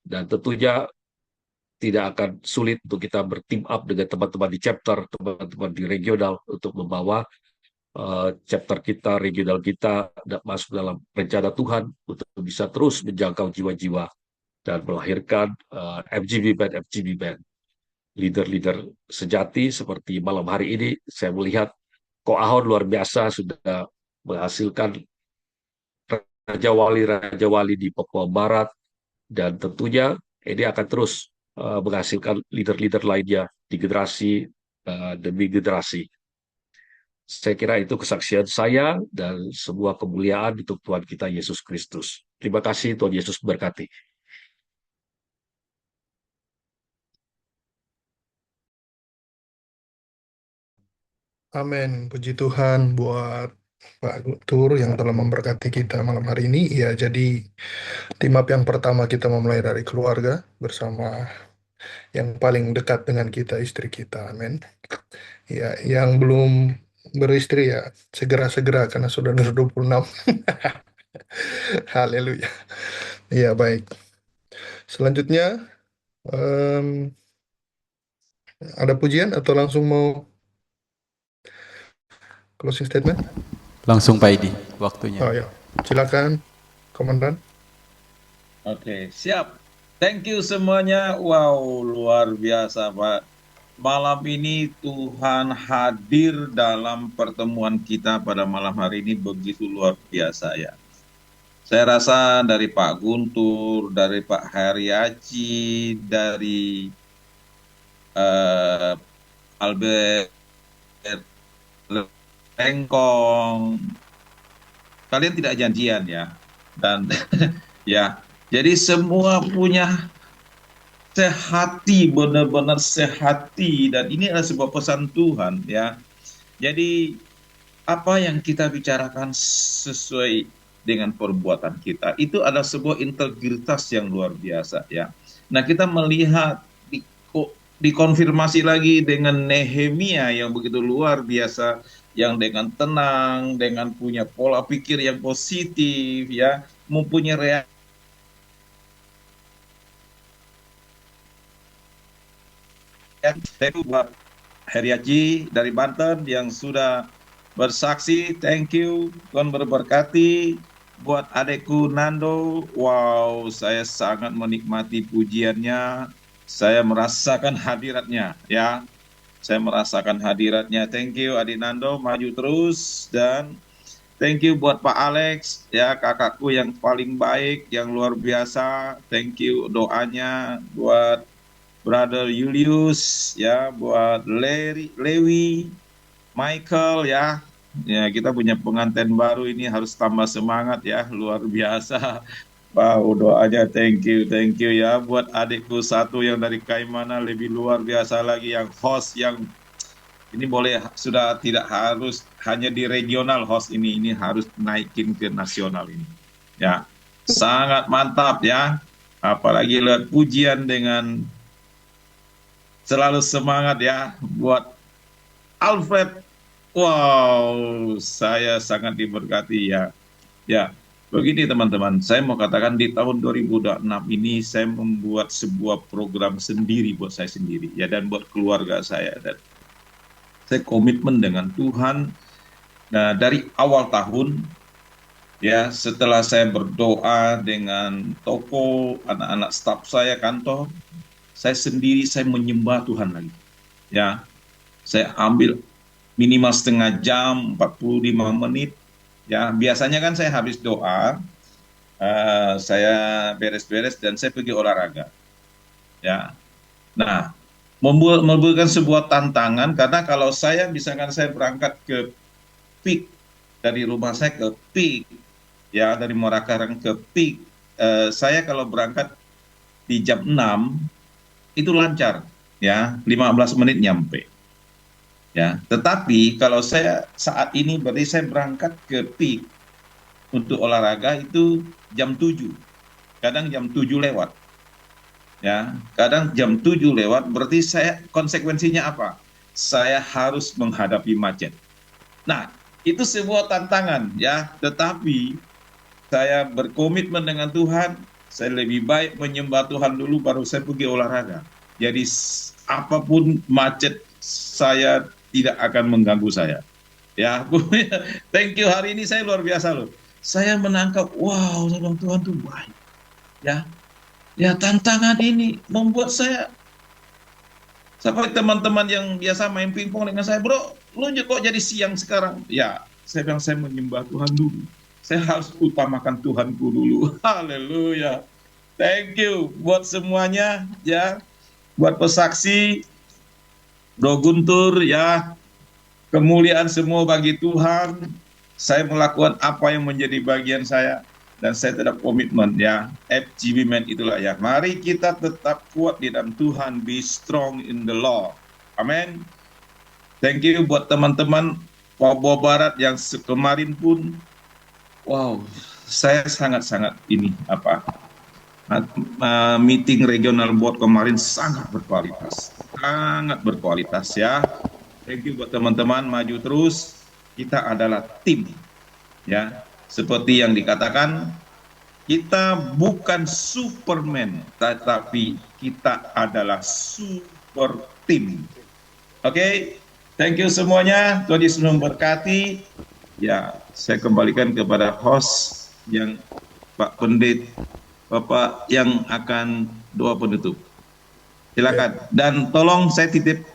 dan tentunya tidak akan sulit untuk kita berteam up dengan teman-teman di chapter, teman-teman di regional, untuk membawa chapter kita, regional kita, masuk dalam rencana Tuhan untuk bisa terus menjangkau jiwa-jiwa dan melahirkan FGB Band, leader-leader sejati. Seperti malam hari ini saya melihat Ko Ahon luar biasa sudah menghasilkan raja wali di Papua Barat, dan tentunya ini akan terus menghasilkan leader-leader lainnya di generasi demi generasi. Saya kira itu kesaksian saya, dan sebuah kemuliaan untuk Tuhan kita Yesus Kristus. Terima kasih, Tuhan Yesus berkati. Amin. Puji Tuhan buat Pak Guntur yang telah memberkati kita malam hari ini. Ya, jadi team up yang pertama kita memulai dari keluarga bersama yang paling dekat dengan kita, istri kita. Amin. Ya, yang belum beristri ya segera-segera karena sudah 26. Haleluya. Ya, baik. Selanjutnya em, ada pujian atau langsung mau closing statement? Langsung Pak Edi, waktunya. Oh ya, silakan, Komandan. Oke, siap. Thank you semuanya. Wow, luar biasa, Pak. Malam ini Tuhan hadir dalam pertemuan kita pada malam hari ini begitu luar biasa, ya. Saya rasa dari Pak Guntur, dari Pak Heriachi, dari Albert Lengkong, kalian tidak janjian ya. Dan ya, jadi semua punya sehati, benar-benar sehati, dan ini adalah sebuah pesan Tuhan ya. Jadi apa yang kita bicarakan sesuai dengan perbuatan kita itu adalah sebuah integritas yang luar biasa ya. Nah, kita melihat dikonfirmasi lagi dengan Nehemia yang begitu luar biasa, yang dengan tenang, dengan punya pola pikir yang positif ya, mempunyai reaksi buat Heriaji dari Banten yang sudah bersaksi. Thank you, Tuhan berberkati. Buat adekku Nando, wow, saya sangat menikmati pujiannya. Saya merasakan hadiratnya, ya. Saya merasakan hadiratnya. Thank you, adik Nando, maju terus. Dan thank you buat Pak Alex, ya, kakakku yang paling baik, yang luar biasa. Thank you doanya buat Brother Julius, ya, buat Lewi, Michael, ya. Ya, kita punya pengantin baru ini harus tambah semangat ya, luar biasa. Wow, doanya thank you ya. Buat adikku satu yang dari Kaimana lebih luar biasa lagi, yang host yang ini boleh sudah tidak harus hanya di regional host ini harus naikin ke nasional ini. Ya, sangat mantap ya. Apalagi lihat pujian dengan selalu semangat ya. Buat Alfred, wow, saya sangat diberkati ya. Ya, begini teman-teman, saya mau katakan di tahun 2006 ini saya membuat sebuah program sendiri buat saya sendiri ya, dan buat keluarga saya, dan saya komitmen dengan Tuhan. Nah, dari awal tahun ya, setelah saya berdoa dengan toko, anak-anak staf saya kantor, saya sendiri saya menyembah Tuhan lagi. Ya, saya ambil minimal setengah jam, 45 menit. Ya, biasanya kan saya habis doa, saya beres-beres dan saya pergi olahraga. Ya, nah, memberikan sebuah tantangan, karena kalau saya misalkan saya berangkat ke PIK, dari rumah saya ke PIK, ya, dari Muara Karang ke PIK, saya kalau berangkat di jam 6 itu lancar, ya, 15 menit nyampe. Ya, tetapi kalau saya saat ini berarti saya berangkat ke PIK untuk olahraga itu jam 7. Kadang jam 7 lewat. Ya, kadang jam 7 lewat, berarti saya konsekuensinya apa? Saya harus menghadapi macet. Nah, itu sebuah tantangan ya, tetapi saya berkomitmen dengan Tuhan, saya lebih baik menyembah Tuhan dulu baru saya pergi olahraga. Jadi apapun macet saya tidak akan mengganggu saya. Ya, thank you, hari ini saya luar biasa loh. Saya menangkap, wow, Tuhan tuh baik. Ya, tantangan ini membuat saya sampai teman-teman yang biasa main pingpong dengan saya, bro, lu kok jadi siang sekarang? Ya, saya bilang saya menyembah Tuhan dulu. Saya harus utamakan Tuhanku dulu. Haleluya. Thank you buat semuanya ya. Buat pesaksi, Bro Guntur ya, kemuliaan semua bagi Tuhan. Saya melakukan apa yang menjadi bagian saya, dan saya tetap komitmen ya. FGB Man itulah ya. Mari kita tetap kuat di dalam Tuhan, be strong in the Lord. Amin. Thank you buat teman-teman Papua Barat yang kemarin pun, wow, saya sangat-sangat ini meeting regional board kemarin sangat berkualitas ya. Thank you buat teman-teman, maju terus. Kita adalah tim ya. Seperti yang dikatakan, kita bukan Superman, tetapi kita adalah super tim. Oke, thank you semuanya. Tuhan Yesus memberkati. Ya, saya kembalikan kepada host yang Pak Pendit, Bapak yang akan doa penutup. Silakan. Dan tolong saya titip,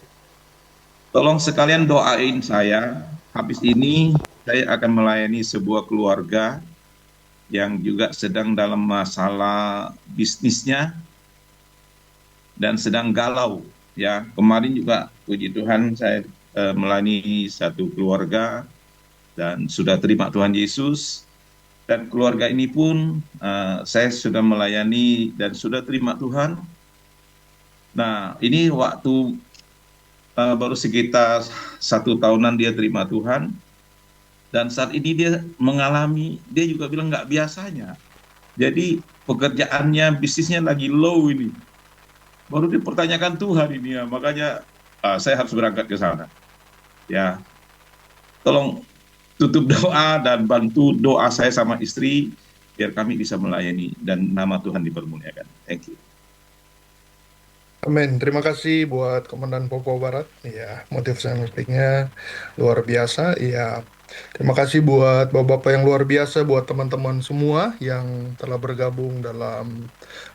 tolong sekalian doain saya. Habis ini saya akan melayani sebuah keluarga yang juga sedang dalam masalah bisnisnya dan sedang galau. Ya, kemarin juga puji Tuhan saya melayani satu keluarga dan sudah terima Tuhan Yesus. Dan keluarga ini pun saya sudah melayani dan sudah terima Tuhan. Nah, ini waktu baru sekitar 1 tahunan dia terima Tuhan. Dan saat ini dia mengalami, dia juga bilang nggak biasanya. Jadi pekerjaannya, bisnisnya lagi low ini. Baru dipertanyakan Tuhan ini ya, makanya saya harus berangkat ke sana. Ya, tolong tutup doa dan bantu doa saya sama istri biar kami bisa melayani dan nama Tuhan dipermuliakan. Thank you. Amin. Terima kasih buat Komandan Papua Barat. Ya, motivasi speaknya luar biasa. Ya, terima kasih buat bapak-bapak yang luar biasa, buat teman-teman semua yang telah bergabung dalam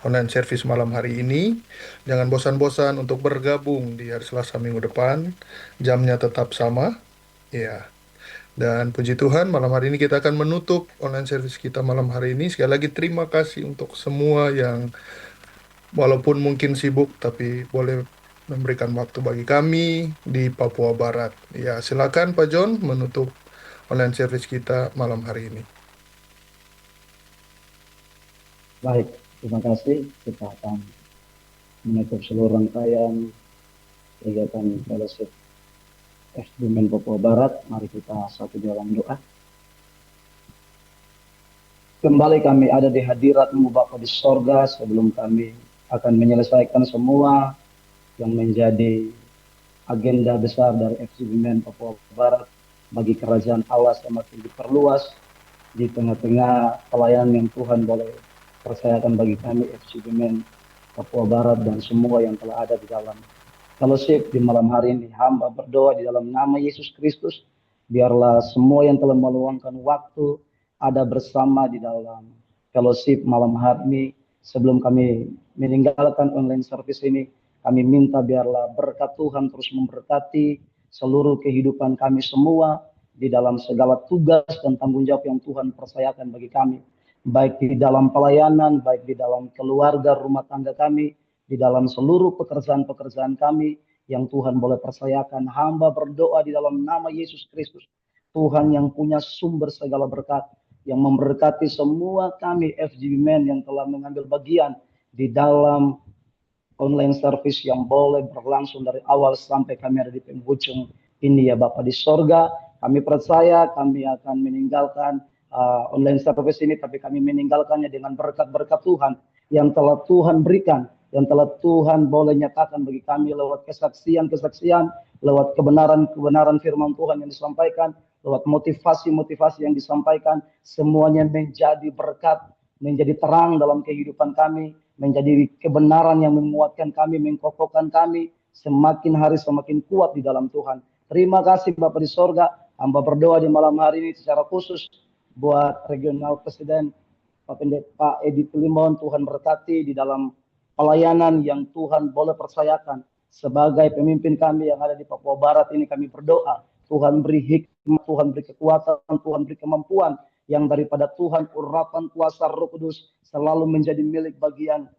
online service malam hari ini. Jangan bosan-bosan untuk bergabung di hari Selasa minggu depan. Jamnya tetap sama. Ya. Dan puji Tuhan, malam hari ini kita akan menutup online service kita malam hari ini. Sekali lagi terima kasih untuk semua yang walaupun mungkin sibuk, tapi boleh memberikan waktu bagi kami di Papua Barat. Ya, silakan Pak John menutup online service kita malam hari ini. Baik, terima kasih. Kita akan menutup seluruh rangkaian kegiatan fellowship FGBiM Papua Barat. Mari kita satu dalam doa. Kembali kami ada di hadirat-Mu Bapa di sorga. Sebelum kami akan menyelesaikan semua yang menjadi agenda besar dari FGBiM Papua Barat bagi kerajaan Allah semakin diperluas di tengah-tengah pelayanan yang Tuhan boleh percayakan bagi kami FGBiM Papua Barat dan semua yang telah ada di dalam fellowship di malam hari ini. Hamba berdoa di dalam nama Yesus Kristus, biarlah semua yang telah meluangkan waktu ada bersama di dalam fellowship malam hari ini. Sebelum kami meninggalkan online service ini, kami minta biarlah berkat Tuhan terus memberkati seluruh kehidupan kami semua di dalam segala tugas dan tanggung jawab yang Tuhan percayakan bagi kami, baik di dalam pelayanan, baik di dalam keluarga, rumah tangga kami, di dalam seluruh pekerjaan-pekerjaan kami yang Tuhan boleh percayakan. Hamba berdoa di dalam nama Yesus Kristus, Tuhan yang punya sumber segala berkat, yang memberkati semua kami FGBiM yang telah mengambil bagian di dalam online service yang boleh berlangsung dari awal sampai kami ada di penghujung ini ya Bapak di sorga. Kami percaya kami akan meninggalkan online service ini, tapi kami meninggalkannya dengan berkat-berkat Tuhan yang telah Tuhan berikan, yang telah Tuhan boleh nyatakan bagi kami lewat kesaksian-kesaksian, lewat kebenaran-kebenaran firman Tuhan yang disampaikan, lewat motivasi-motivasi yang disampaikan, semuanya menjadi berkat, menjadi terang dalam kehidupan kami, menjadi kebenaran yang menguatkan kami, mengkokohkan kami, semakin hari semakin kuat di dalam Tuhan. Terima kasih Bapak di sorga. Hamba berdoa di malam hari ini secara khusus buat regional presiden Pak Edi Pilimon. Tuhan berkati di dalam pelayanan yang Tuhan boleh percayakan sebagai pemimpin kami yang ada di Papua Barat ini. Kami berdoa Tuhan beri hikmat, Tuhan beri kekuatan, Tuhan beri kemampuan yang daripada Tuhan, urapan kuasa Roh Kudus selalu menjadi milik bagian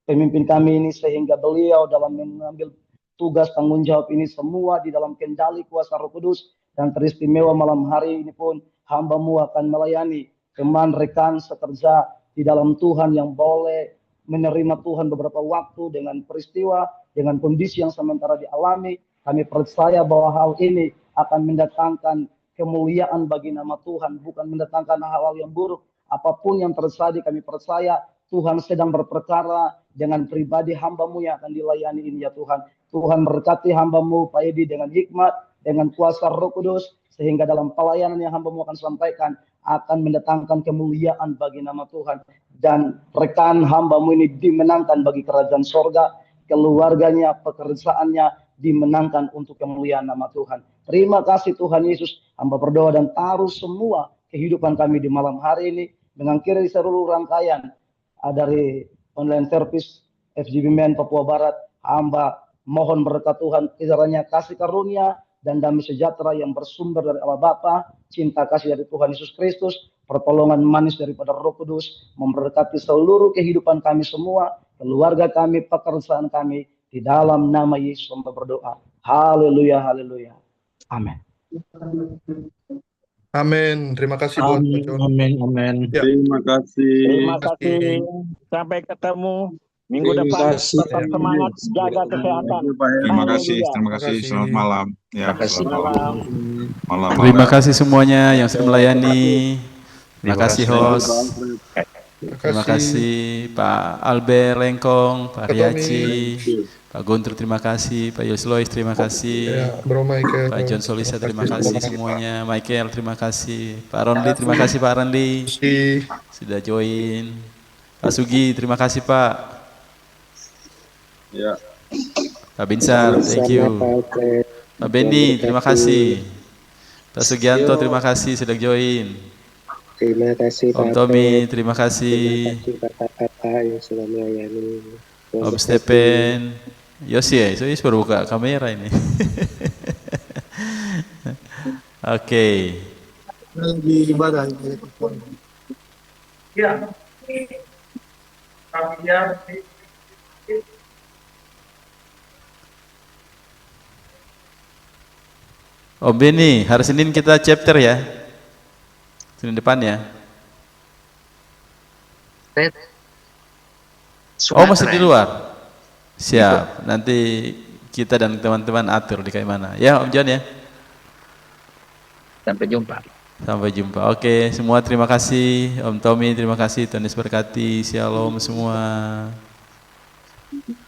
pemimpin kami ini, sehingga beliau dalam mengambil tugas tanggung jawab ini semua di dalam kendali kuasa Roh Kudus. Dan teristimewa malam hari ini pun hamba-Mu akan melayani teman rekan sekerja di dalam Tuhan yang boleh menerima Tuhan beberapa waktu dengan peristiwa, dengan kondisi yang sementara dialami. Kami percaya bahwa hal ini akan mendatangkan kemuliaan bagi nama Tuhan, bukan mendatangkan hal-hal yang buruk. Apapun yang terjadi, kami percaya Tuhan sedang berperkara dengan pribadi hamba-Mu yang akan dilayani ini ya Tuhan. Tuhan berkati hamba-Mu Pak Edi dengan hikmat, dengan kuasa Roh Kudus, sehingga dalam pelayanan yang hamba-Mu akan sampaikan akan mendatangkan kemuliaan bagi nama Tuhan. Dan rekan hamba-Mu ini dimenangkan bagi kerajaan sorga, keluarganya, pekerjaannya dimenangkan untuk kemuliaan nama Tuhan. Terima kasih Tuhan Yesus. Hamba berdoa dan taruh semua kehidupan kami di malam hari ini mengakhiri seluruh rangkaian dari online service FGBiM Papua Barat. Hamba mohon berkat Tuhan, kiranya kasih karunia dan damai sejahtera yang bersumber dari Allah Bapa, cinta kasih dari Tuhan Yesus Kristus, pertolongan manis daripada Roh Kudus memberkati seluruh kehidupan kami semua, keluarga kami, pekerjaan kami, di dalam nama Yesus hamba berdoa. Haleluya, haleluya. Amin. Amin. Terima kasih buat Pak Amin, John. amin, amin. Ya, Terima kasih. Terima terima kasih. kasih. Sampai ketemu minggu Terima depan. kasih. Tetap Ya, semangat, jaga kesehatan. Terima kasih, Haleluya. terima terima kasih. kasih. Selamat malam. Ya, Terima kasih. selamat Malam. malam. Terima kasih semuanya yang sudah melayani. Terima Terima kasih kasih. host. Terima Terima kasih. kasih Pak Albert Lengkong, Pak Pak Tommy. Riaci, Pak Guntur terima kasih, Pak Yoslois terima kasih, Ya, Bro Michael. Pak John Solisa terima kasih Terima semuanya, Michael terima kasih, Pak Rondi terima kasih Pak Rondi kasih. sudah join, Pak Sugi terima kasih Pak, Ya. Pak Binsar thank you, Pak Benny terima kasih, Pak Sugianto terima kasih sudah join. Terima kasih Om Pak Tommy, Pet. terima kasih. Terima kasih Bapak-Bapak yang sudah melayani. Om Stephen, Yosi ya, Yosi baru buka kamera ini. Oke. Di ibadah. Ya. Om Benny, hari Senin kita chapter ya. Senin depan ya. Oh masih di luar. Siap. Nanti kita dan teman-teman atur di kayak mana. Ya Om John ya. Sampai jumpa. Sampai jumpa. Oke, semua terima kasih. Om Tommy terima kasih. Tuhan Yesus berkati. Shalom semua.